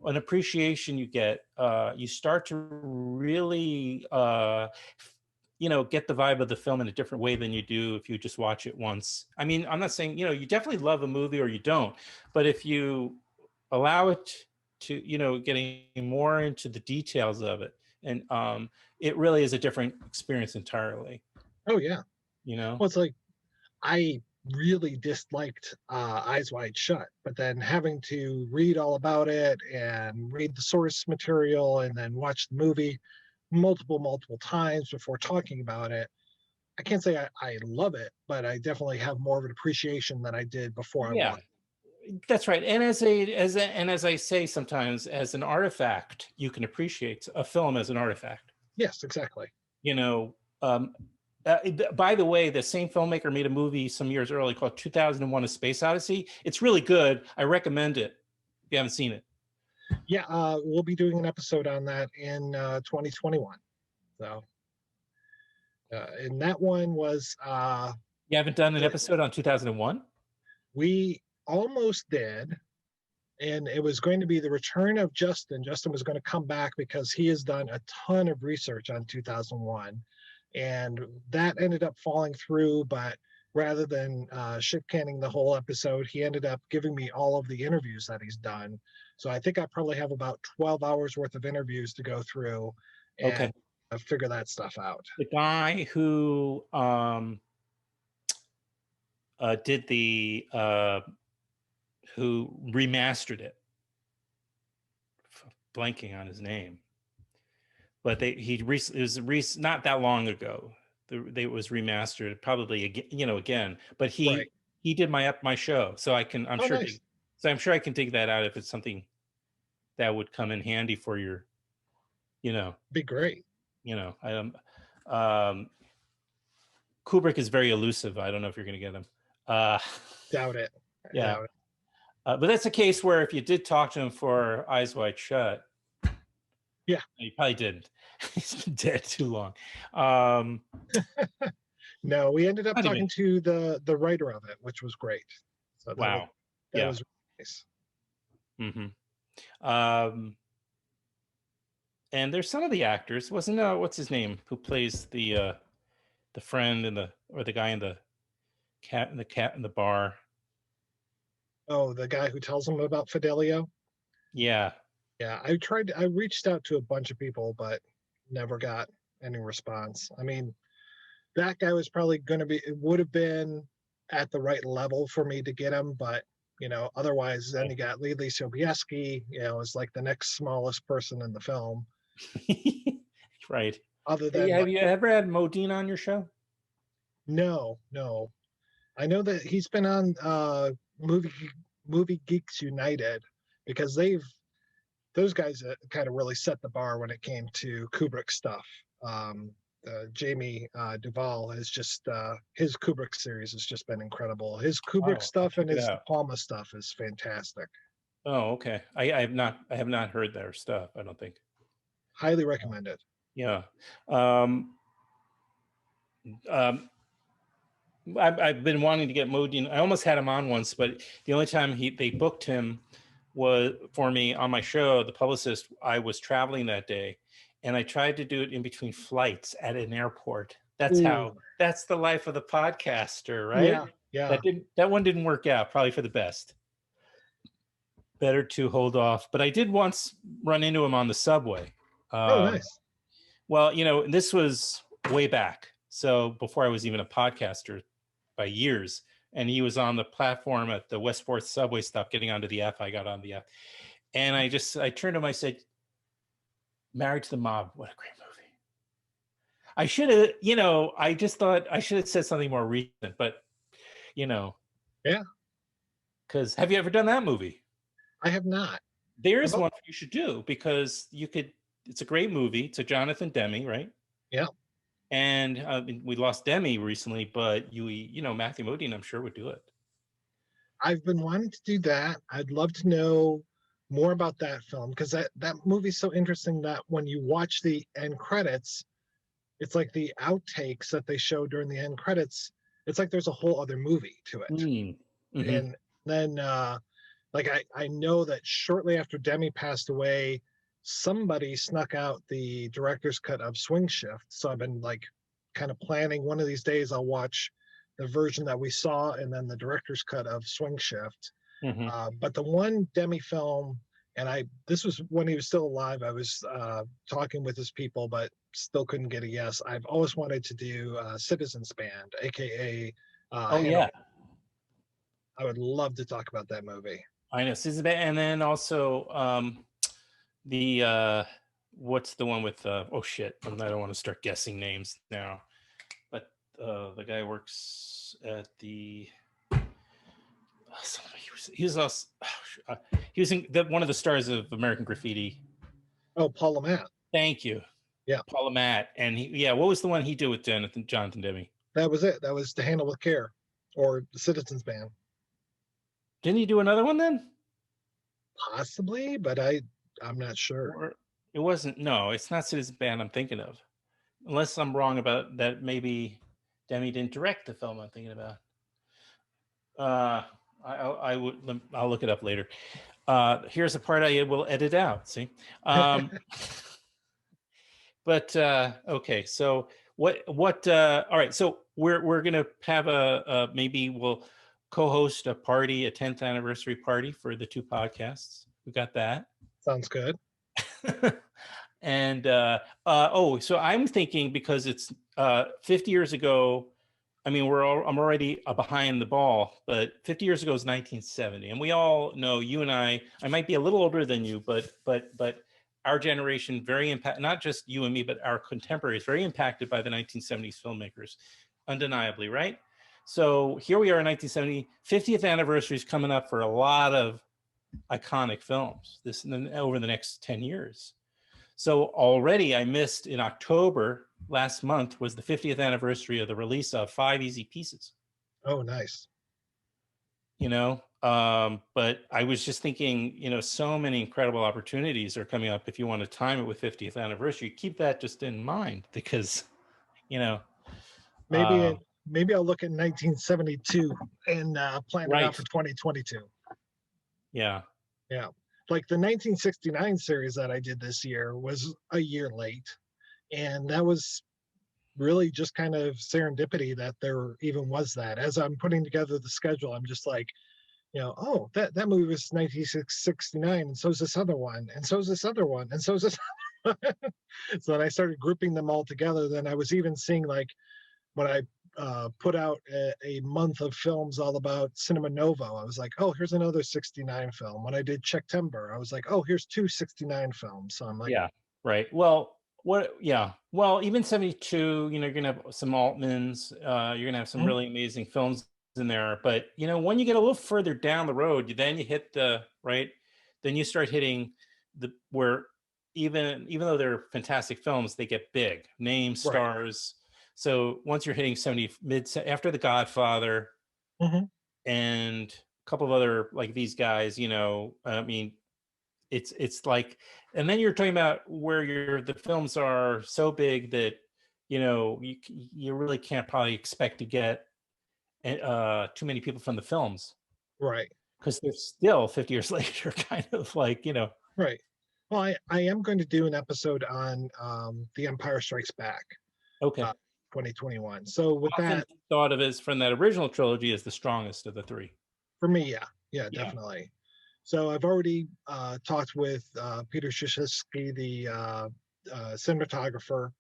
an appreciation you get. You start to really get the vibe of the film in a different way than you do if you just watch it once. I mean, I'm not saying you definitely love a movie or you don't, but if you allow it to getting more into the details of it, and it really is a different experience entirely. Oh yeah. Well, it's like I really disliked Eyes Wide Shut, but then having to read all about it and read the source material and then watch the movie multiple times before talking about it, I can't say I love it, but I definitely have more of an appreciation than I did before I yeah, watched. that's right. And as I say sometimes, as an artifact, you can appreciate a film as an artifact. Yes, exactly. By the way, the same filmmaker made a movie some years early called 2001: A Space Odyssey. It's really good. I recommend it if you haven't seen it. Yeah, we'll be doing an episode on that in 2021. So, and that one was. You haven't done an episode on 2001? We almost did, and it was going to be the return of Justin. Justin was going to come back because he has done a ton of research on 2001, and that ended up falling through. But rather than shit canning the whole episode, he ended up giving me all of the interviews that he's done. So I think I probably have about 12 hours worth of interviews to go through and figure that stuff out. The guy who did who remastered it, blanking on his name, but it was not that long ago. It was remastered, probably again. But he did my show, so I'm sure. Nice. So I'm sure I can dig that out if it's something that would come in handy for your, Be great. Kubrick is very elusive. I don't know if you're going to get him. Doubt it. Yeah. Doubt it. But that's a case where if you did talk to him for Eyes Wide Shut, yeah, you probably didn't. He's been dead too long. No, we ended up talking to the writer of it, which was great. So that was nice. Mm-hmm. And there's some of the actors. Wasn't what's his name who plays the friend or the guy in the cat in the bar. Oh, the guy who tells him about Fidelio? Yeah. Yeah, I reached out to a bunch of people, but never got any response. I mean, that guy was probably it would have been at the right level for me to get him, but You know, otherwise, then you got Lily Sobieski, you know, is like the next smallest person in the film. Right. Other Hey, than have like, you ever had Modine on your show? no, no. I know that he's been on movie Movie Geeks United because those guys kind of really set the bar when it came to Kubrick stuff. Jamie Duvall has just his Kubrick series has just been incredible. His Kubrick Oh, I'll stuff check and it his De out. Palma stuff is fantastic. Oh, okay. I have not heard their stuff, I don't think. Highly recommended. Yeah. Um, um, I've been wanting to get Modine. I almost had him on once, but the only time they booked him was for me on my show. The publicist, I was traveling that day, and I tried to do it in between flights at an airport. Ooh, That's the life of the podcaster, right? yeah, yeah. That one didn't work out, probably for the best. Better to hold off. But I did once run into him on the subway. Oh, Um, nice. well, this was way back. So before I was even a podcaster by years. And he was on the platform at the Westport subway stop getting onto the F. I got on the F. And I turned to him, I said, Married to the Mob, what a great movie. I should have, I just thought I should have said something more recent, but, Yeah, because have you ever done that movie? I have not. There's one you should do because it's a great movie. It's a Jonathan Demme, right? Yeah. And we lost Demme recently, but Matthew Modine, I'm sure would do it. I've been wanting to do that. I'd love to know more about that film because that movie's so interesting that when you watch the end credits, it's like the outtakes that they show during the end credits. It's like there's a whole other movie to it. Mm-hmm. And then like I know that shortly after Demme passed away, somebody snuck out the director's cut of Swing Shift. So I've been like kind of planning one of these days I'll watch the version that we saw and then the director's cut of Swing Shift. Mm-hmm. But the one Demme film, and this was when he was still alive. I was talking with his people, but still couldn't get a yes. I've always wanted to do Citizens Band, aka Oh yeah, I would love to talk about that movie. I know. And then also the what's the one with oh shit, I don't want to start guessing names now, but the guy works at the he was also he was in one of the stars of American Graffiti. Oh, Paul Matt. Thank you. Yeah, Paul Matt. And what was the one he did with Jonathan Demme? that was it. That was To Handle with Care, or the Citizens Band. Didn't he do another one then? Possibly, but I'm not sure. Or it wasn't. No, it's not Citizens Band I'm thinking of, unless I'm wrong about that. Maybe Demme didn't direct the film I'm thinking about. I'll look it up later. Here's a part I will edit out. See, but okay. So what? All right. So we're gonna have maybe we'll co-host a 10th anniversary party for the two podcasts. We got that. Sounds good. And so I'm thinking because it's 50 years ago. I mean, I'm already behind the ball, but 50 years ago is 1970, and we all know, you and I might be a little older than you, but our generation not just you and me, but our contemporaries, very impacted by the 1970s filmmakers, undeniably, right? So here we are in 1970, 50th anniversary is coming up for a lot of iconic films over the next 10 years. So already I missed in October last month was the 50th anniversary of the release of 5 Easy Pieces. Oh, nice. But I was just thinking, so many incredible opportunities are coming up. If you want to time it with 50th anniversary, keep that just in mind because, maybe I'll look at 1972 and plan it out for 2022. Yeah. Yeah. Like the 1969 series that I did this year was a year late. And that was really just kind of serendipity that there even was that. As I'm putting together the schedule, I'm just like, oh, that movie was 1969, and so is this other one, and so is this other one, and so is this. So then I started grouping them all together. Then I was even seeing like when I put out a month of films all about Cinema Novo. I was like, oh, here's another 69 film. When I did Checktember, I was like, oh, here's two 69 films. So I'm like, Yeah, right. Well, yeah. Well, even 72, you're gonna have some Altmans, you're gonna have some Mhm. really amazing films in there. But when you get a little further down the road, then you hit then you start hitting where even though they're fantastic films, they get big name Right. stars. So once you're hitting 70 after The Godfather Hmm. and a couple of other like these guys, I mean, it's like, and then you're talking about where the films are so big that you really can't probably expect to get too many people from the films, Right. because they're still 50 years later kind of like Right. Well, I am going to do an episode on The Empire Strikes Back, okay. uh, 2021. So with Often that, thought of as from that original trilogy as the strongest of the three. for me, yeah, yeah, Yeah. definitely. So I've already talked with Peter Shishitsky, the cinematographer.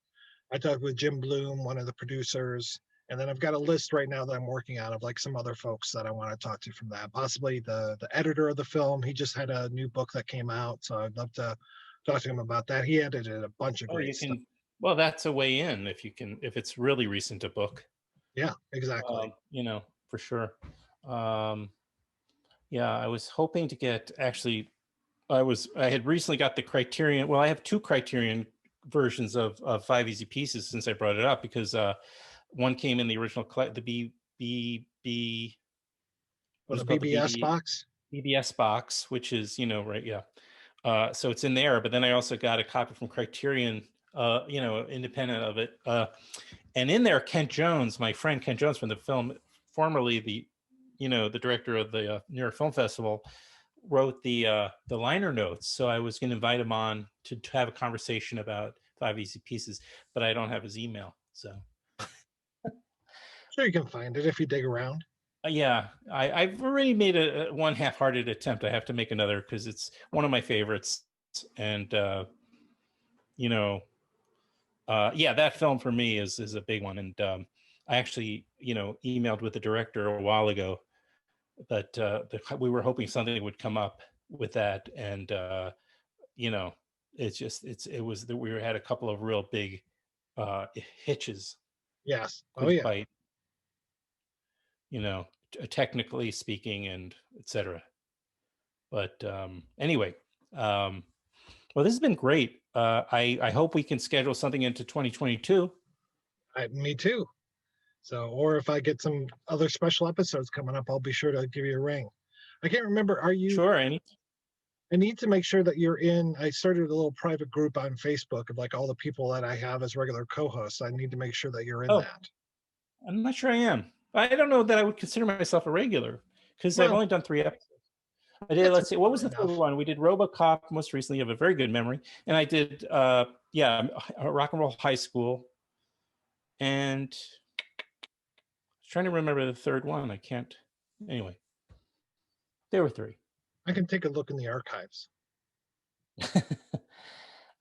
I talked with Jim Bloom, one of the producers, and then I've got a list right now that I'm working on of like some other folks that I want to talk to from that. Possibly the editor of the film. He just had a new book that came out, so I'd love to talk to him about that. He edited a bunch of Oh, great you stuff. can. Well, that's a way in if it's really recent a book. Yeah, exactly. For sure. Um, yeah, I was hoping to get actually. I had recently got the Criterion. Well, I have two Criterion versions of Five Easy Pieces since I brought it up, because one came in the original the B Well, what is the it called, the BBS box. BBS box, which is right, yeah. So it's in there, but then I also got a copy from Criterion, independent of it. And in there, Kent Jones, my friend Kent Jones from the film, formerly the director of the New York Film Festival, wrote the liner notes. So I was going to invite him on to have a conversation about Five Easy Pieces, but I don't have his email. So Sure, you can find it if you dig around. yeah, I've already made a one half-hearted attempt. I have to make another because it's one of my favorites, and you know, yeah, that film for me is a big one. And I actually emailed with the director a while ago, but we were hoping something would come up with that, and you know, it was that we had a couple of real big hitches. Yes. Oh Couldn't yeah. quite, technically speaking, and etc. But anyway, um, well, this has been great. I hope we can schedule something into 2022. Me too. So, or if I get some other special episodes coming up, I'll be sure to give you a ring. I can't remember. Are you? Sure, any. I need to make sure that you're in. I started a little private group on Facebook of like all the people that I have as regular co-hosts. I need to make sure that you're in Oh, that. I'm not sure I am. I don't know that I would consider myself a regular, because I've Well, only done 3 episodes. I did. that's Let's see. What was the third enough. one? We did RoboCop most recently. You have a very good memory. And I did, yeah, Rock and Roll High School. And I was trying to remember the third one. I can't. Anyway, there were 3. I can take a look in the archives.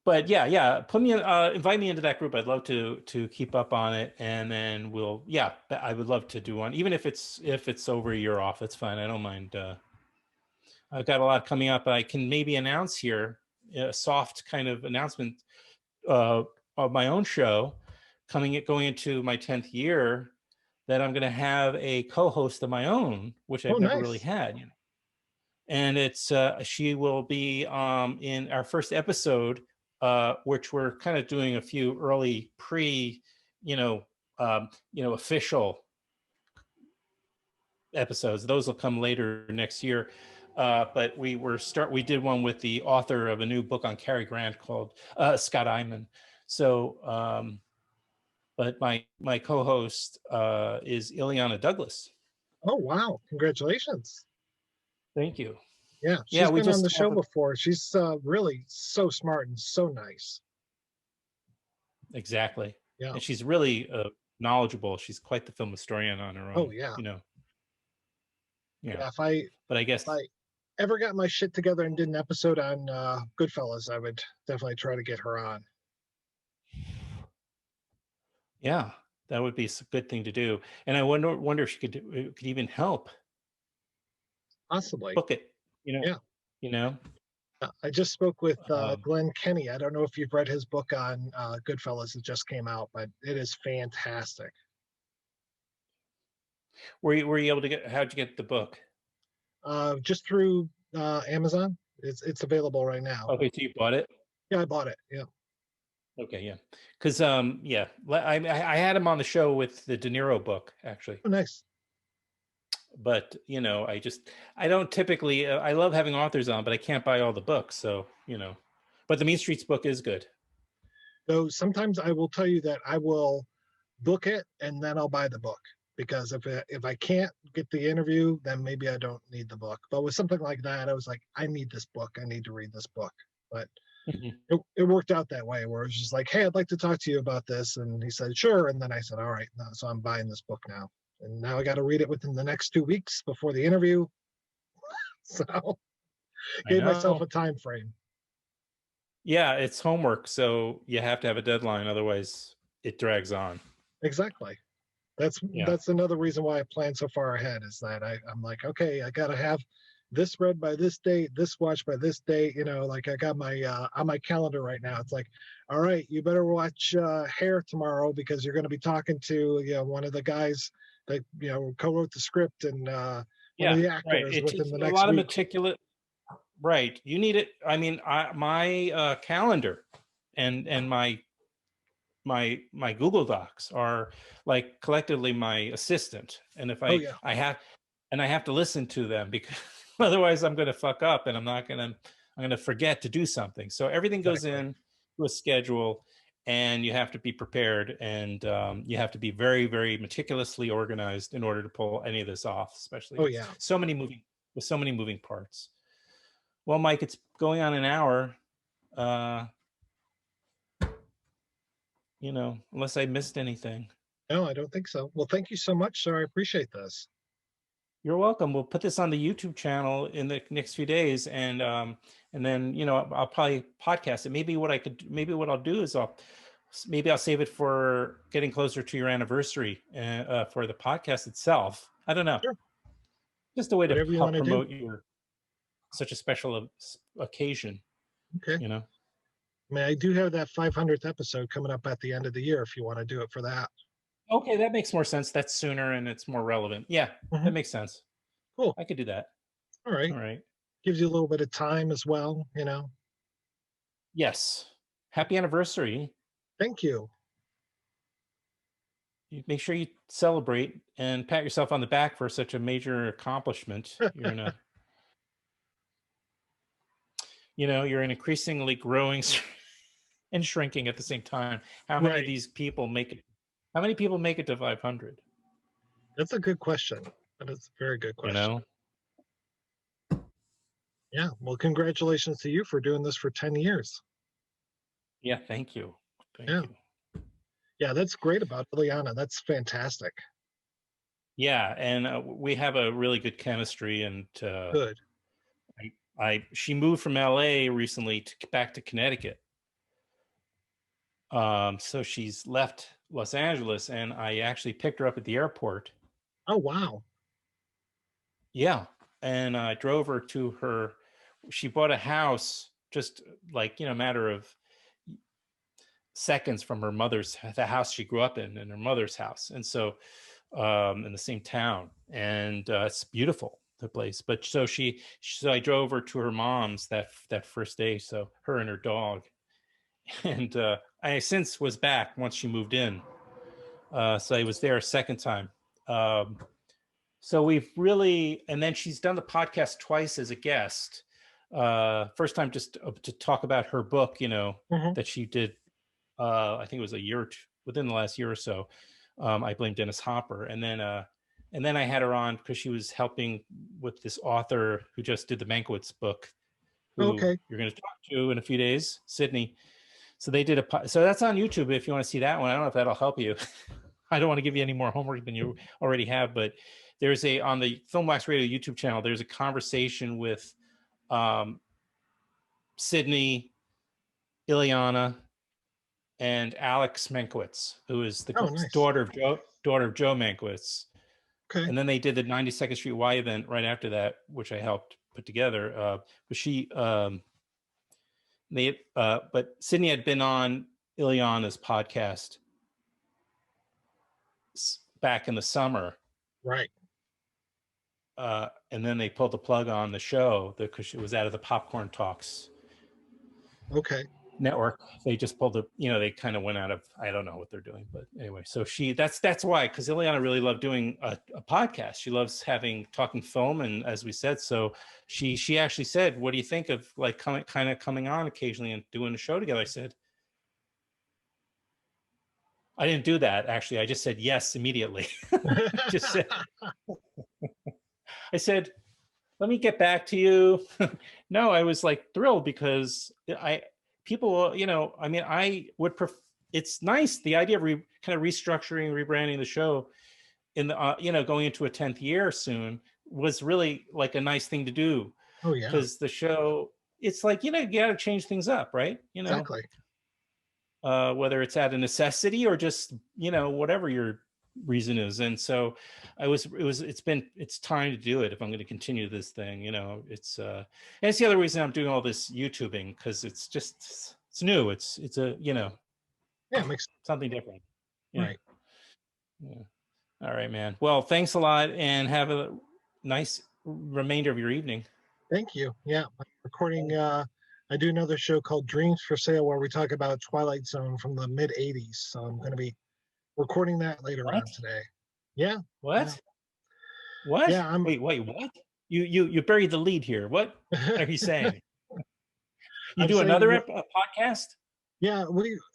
But yeah, put me in, invite me into that group. I'd love to keep up on it, and then yeah, I would love to do one, even if it's over a year off. It's fine. I don't mind. I've got a lot coming up. I can maybe announce here a soft kind of announcement of my own show going into my 10th year, that I'm going to have a co-host of my own, which Oh, I've never really nice. had. And it's she will be in our first episode, which we're kind of doing a few early official episodes. Those will come later next year. But we did one with the author of a new book on Cary Grant called Scott Eyman. So but my co-host is Ileana Douglas. Oh, wow. Congratulations. Thank you. Yeah, Yeah, she's we been on just the show have before. She's really so smart and so nice. exactly. Yeah. And she's really knowledgeable. She's quite the film historian on her Oh, own, yeah. Yeah. Yeah. If But I guess, I ever got my shit together and did an episode on Goodfellas, I would definitely try to get her on. yeah. That would be a good thing to do. And I wonder if she could even help Possibly. book it. You know, Yeah. you know. I just spoke with Um, Glenn Kenny. I don't know if you've read his book on Goodfellas. It just came out, but it is fantastic. were you able to get? How'd you get the book? Just through Amazon. It's available right now. Okay, so you bought it. Yeah, I bought it. Yeah. Okay, yeah, because yeah, I had him on the show with the De Niro book actually, Oh, nice. but I don't typically I love having authors on, but I can't buy all the books, so but the Mean Streets book is good. So sometimes I will tell you that I will book it and then I'll buy the book because if I can't get the interview, then maybe I don't need the book. But with something like that, I was like, I need this book. I need to read this book. But Mhm. it worked out that way where it was just like, hey, I'd like to talk to you about this. And he said, sure. And then I said, all right. No, so I'm buying this book now. And now I got to read it within the next 2 weeks before the interview. So I gave myself know. a time frame. Yeah, it's homework, so you have to have a deadline, otherwise it drags on. Exactly. That's Yeah. that's another reason why I plan so far ahead is that I'm like, okay, I got to have this read by this date, this watched by this date. Like I got my on my calendar right now. It's like, all right, you better watch Hair tomorrow because you're going to be talking to one of the guys that co-wrote the script and one of Yeah, the right. actors It within takes the a next lot of week. meticulous. Right. You need it. I mean, my calendar and my Google Docs are like collectively my assistant. And if Oh I yeah, I have and I have to listen to them because otherwise I'm going to fuck up and I'm going to forget to do something. So everything goes exactly. in to a schedule, and you have to be prepared, and you have to be very, very meticulously organized in order to pull any of this off, especially Oh yeah. with so many moving parts. Well, Mike, it's going on an hour. Uh, unless I missed anything. No, I don't think so. Well, thank you so much, sir. I appreciate this. You're welcome. We'll put this on the YouTube channel in the next few days, and then I'll probably podcast it. Maybe what I'll do is maybe I'll save it for getting closer to your anniversary for the podcast itself. I don't know, Sure. just a way to Whatever you help want to do. promote your such a special occasion. Okay. You know. I mean, I do have that 500th episode coming up at the end of the year if you want to do it for that. Okay, that makes more sense. That's sooner and it's more relevant. Yeah, Hmm. that makes sense. Cool. I could do that. All right. All right. Gives you a little bit of time as well. Yes. Happy anniversary. Thank you. You make sure you celebrate and pat yourself on the back for such a major accomplishment. You're an increasingly growing and shrinking at the same time. How many of Right. these people make it? How many people make it to 500? That's a good question. That is a very good You question. know? Yeah. Well, congratulations to you for doing this for 10 years. Yeah. Thank you. Thank Yeah. you. Yeah. That's great about Ileana. That's fantastic. Yeah, and we have a really good chemistry, and Good. she moved from LA recently back to Connecticut. So she's left Los Angeles, and I actually picked her up at the airport. Oh, wow. Yeah, and I drove her to her. She bought a house just like a matter of seconds from the house she grew up in, and her mother's house, and so in the same town, and it's beautiful, the place. But so I drove her to her mom's that first day. So her and her dog, and I since was back once she moved in. So I was there a second time. So we've really, and then she's done the podcast twice as a guest. First time just to talk about her book, Hmm. that she did. I think it was a year or two, within the last year or so. I blame Dennis Hopper, and then I had her on because she was helping with this author who just did the Mankiewicz book, who Okay. you're going to talk to in a few days, Sydney. So they did so that's on YouTube if you want to see that one. I don't know if that'll help you. I don't want to give you any more homework than you already have, but there's on the Filmwax Radio YouTube channel, there's a conversation with Sydney, Ileana, and Alex Mankiewicz, who is the Oh, nice. daughter of Joe Mankiewicz. Okay. And then they did the 92nd Street Y event right after that, which I helped put together. But she, but Sydney had been on Ileana's podcast back in the summer. Right. And then they pulled the plug on the show because it was out of the Popcorn Talks Okay. network. They just pulled they kind of went out of, I don't know what they're doing, but anyway, so that's why, because Ileana really loved doing a podcast. She loves talking film, and as we said, so she actually said, what do you think of like kind of coming on occasionally and doing a show together? I said, I didn't do that actually. I just said yes immediately. Just said, I said, let me get back to you. No, I was like thrilled because people, I would it's nice, the idea of kind of restructuring, rebranding the show in the, going into a 10th year soon was really like a nice thing to do. Oh yeah. Because the show, it's like, you got to change things up, right? Exactly. Whether it's out of necessity or just, whatever your reason is. And so it's time to do it if I'm going to continue this thing. And it's the other reason I'm doing all this YouTubing, because it's new. It's a yeah, it makes something different. Right. Yeah. All right, man. Well, thanks a lot, and have a nice remainder of your evening. Thank you. Yeah, I'm recording. I do another show called Dreams for Sale where we talk about Twilight Zone from the mid '80s. So I'm going to be recording that later on today. Yeah. What? Yeah. What? Yeah. Wait. What? You buried the lead here. What are you saying? You do another podcast? Yeah,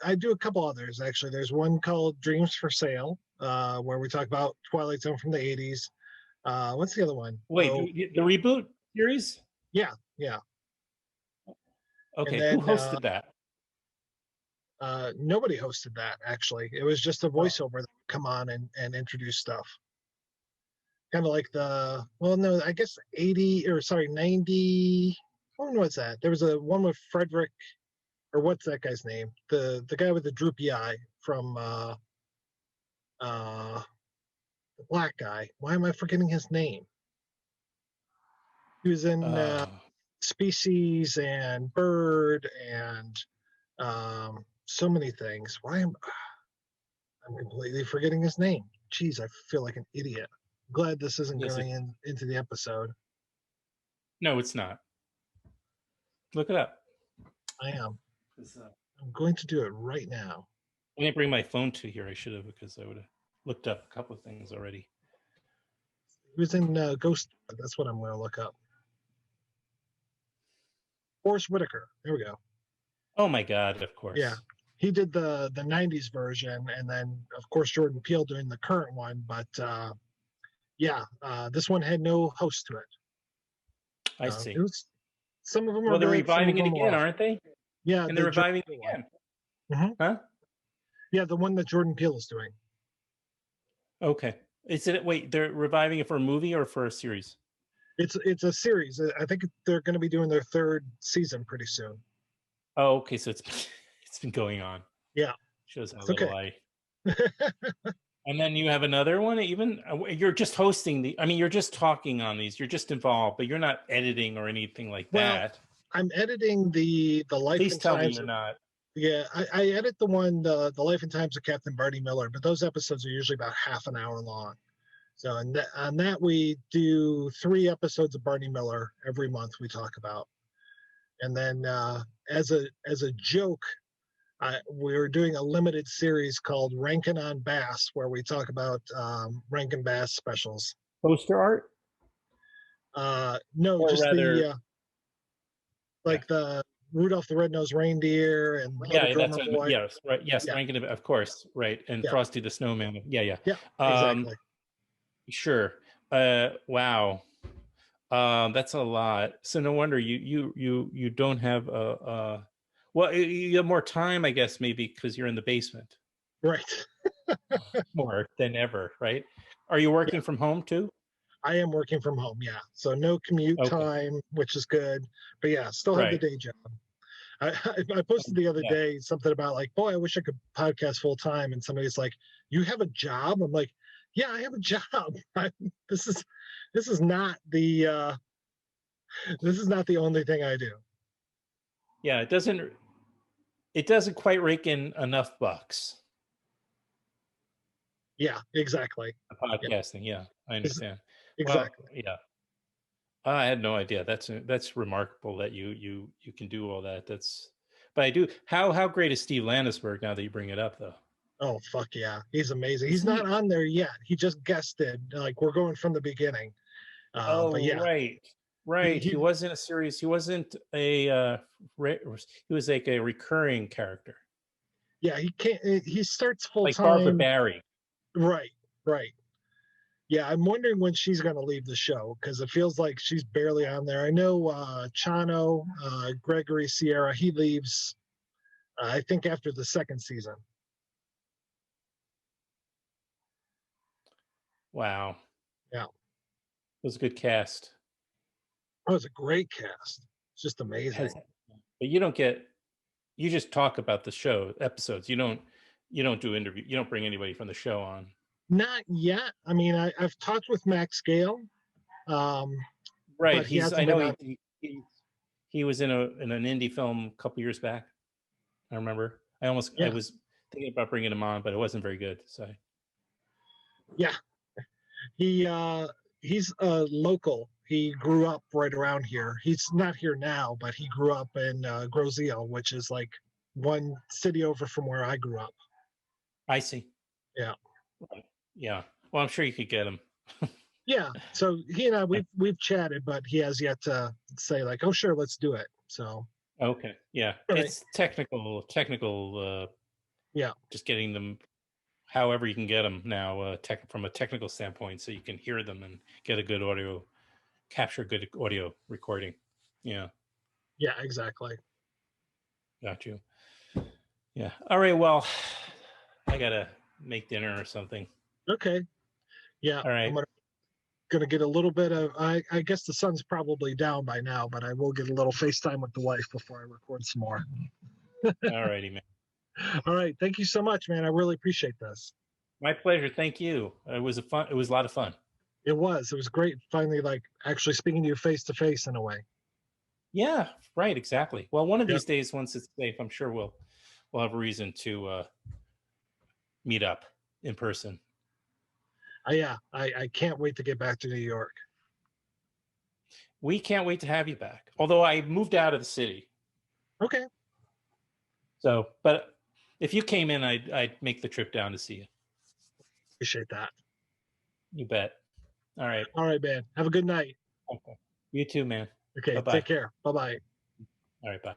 I do a couple others actually. There's one called Dreams for Sale, where we talk about Twilight Zone from the '80s. What's the other one? Wait, the reboot series? Yeah. Okay, then, who hosted that? Nobody hosted that actually. It was just a voiceover that would come on and introduce stuff. Kind of like I guess 90. Oh, what's that? There was a one with Frederick, or what's that guy's name? The guy with the droopy eye from the black guy. Why am I forgetting his name? He was in Species and Bird and so many things. I'm completely forgetting his name. Jeez, I feel like an idiot. I'm glad this isn't going into the episode. No, it's not. Look it up. I am. I'm going to do it right now. I didn't bring my phone to here. I should have, because I would have looked up a couple of things already. He was in Ghost. That's what I'm going to look up. Forrest Whitaker. There we go. Oh my God! Of course. Yeah, he did the '90s version, and then of course Jordan Peele doing the current one. But this one had no host to it. I see. Some of them are. Well, they're reviving it again, aren't they? Yeah, and they're reviving it again. Mm-hmm. Huh? Yeah, the one that Jordan Peele is doing. Okay. They're reviving it for a movie or for a series? It's a series. I think they're going to be doing their third season pretty soon. Oh, okay. So it's been going on. Yeah. Shows how little And then you have another one. Even you're just hosting you're just talking on these. You're just involved, but you're not editing or anything like that. I'm editing the life. Please tell me you're not. Yeah, I edit the one the Life and Times of Captain Barty Miller, but those episodes are usually about half an hour long. So on that we do 3 episodes of Barney Miller every month we talk about. And then as a joke, we're doing a limited series called Rankin' on Bass, where we talk about Rankin' Bass specials. Poster art? No, or just rather, the Rudolph the Red-Nosed Reindeer and that's Boy. Yes, right. Yes, yeah. Rankin', of course, right. And Frosty the Snowman. Yeah. Yeah, exactly. Sure. Wow. That's a lot. So no wonder you don't have well, you have more time, I guess, maybe because you're in the basement. Right. More than ever, right? Are you working from home too? I am working from home, yeah. So no commute time, which is good. But yeah, still have the day job. I posted the other Yeah. day something about like, boy, I wish I could podcast full time, and somebody's like, "You have a job?" I'm like, "Yeah, I have a job. This is this is not the this is not the only thing I do." Yeah, it doesn't quite rake in enough bucks. Yeah, exactly. Yeah, Podcasting, yeah, I ex- understand. Well, exactly. yeah, I had no idea. That's remarkable that you can do all that. But I do. How great is Steve Landisberg now that you bring it up, though? Oh fuck yeah, he's amazing. Is He's not he? on there yet. He just guested. Like we're going from the beginning. But Oh, yeah, right, he, right. He he wasn't a series. He wasn't a. He was like a recurring character, yeah he can't. He starts full like Barbara time. Barry. Right, right. Yeah, I'm wondering when she's going to leave the show because it feels like she's barely on there. I know Chano, Gregory Sierra, he leaves, I think, after the second season. Wow, Yeah, it was a good cast. that was a great cast. It's just Has, amazing. but you don't get. You just talk about the show episodes. You don't do interview. You don't bring anybody from the show on. Not yet. I mean, I've talked with Max Gale, um, Right. but he He's. I hasn't know been on. he was in an indie film a couple years back. I remember. I Yeah, was thinking about bringing him on, but it wasn't very good. So yeah. He he's local. He grew up right around here. He's not here now, but he grew up in Grosseto, which is like one city over from where I grew up. I see. Yeah. Right. Yeah. Well, I'm sure you could get him. Yeah. So he and I we've chatted, but he has yet to say like, "Oh, sure, let's do it." So, Okay. Yeah. all right. It's technical. Yeah. Just getting them, however you can get them now, from a technical standpoint, so you can hear them and get a good audio, capture good audio recording. Yeah. Yeah. Exactly. Got you. Yeah. All right. Well, I gotta make dinner or something. Okay. Yeah. All I'm right. gonna get a little bit of. I guess the sun's probably down by now, but I will get a little FaceTime with the wife before I record some more. All righty, man. All right. Thank you so much, man. I really appreciate this. My pleasure. Thank you. It was a lot of fun. It was. It was great finally like actually speaking to you face to face in a way. Yeah, right, exactly. Well, one of Yep. these days, once it's safe, I'm sure we'll have a reason to meet up in person. Yeah. I can't wait to get back to New York. We can't wait to have you back. Although I moved out of the city, Okay. so but if you came in, I'd make the trip down to see you. Appreciate that. You bet. All right. All right, man. Have a good night. Okay. You too, man. Okay. Bye Take bye. care. Bye bye. All right. Bye.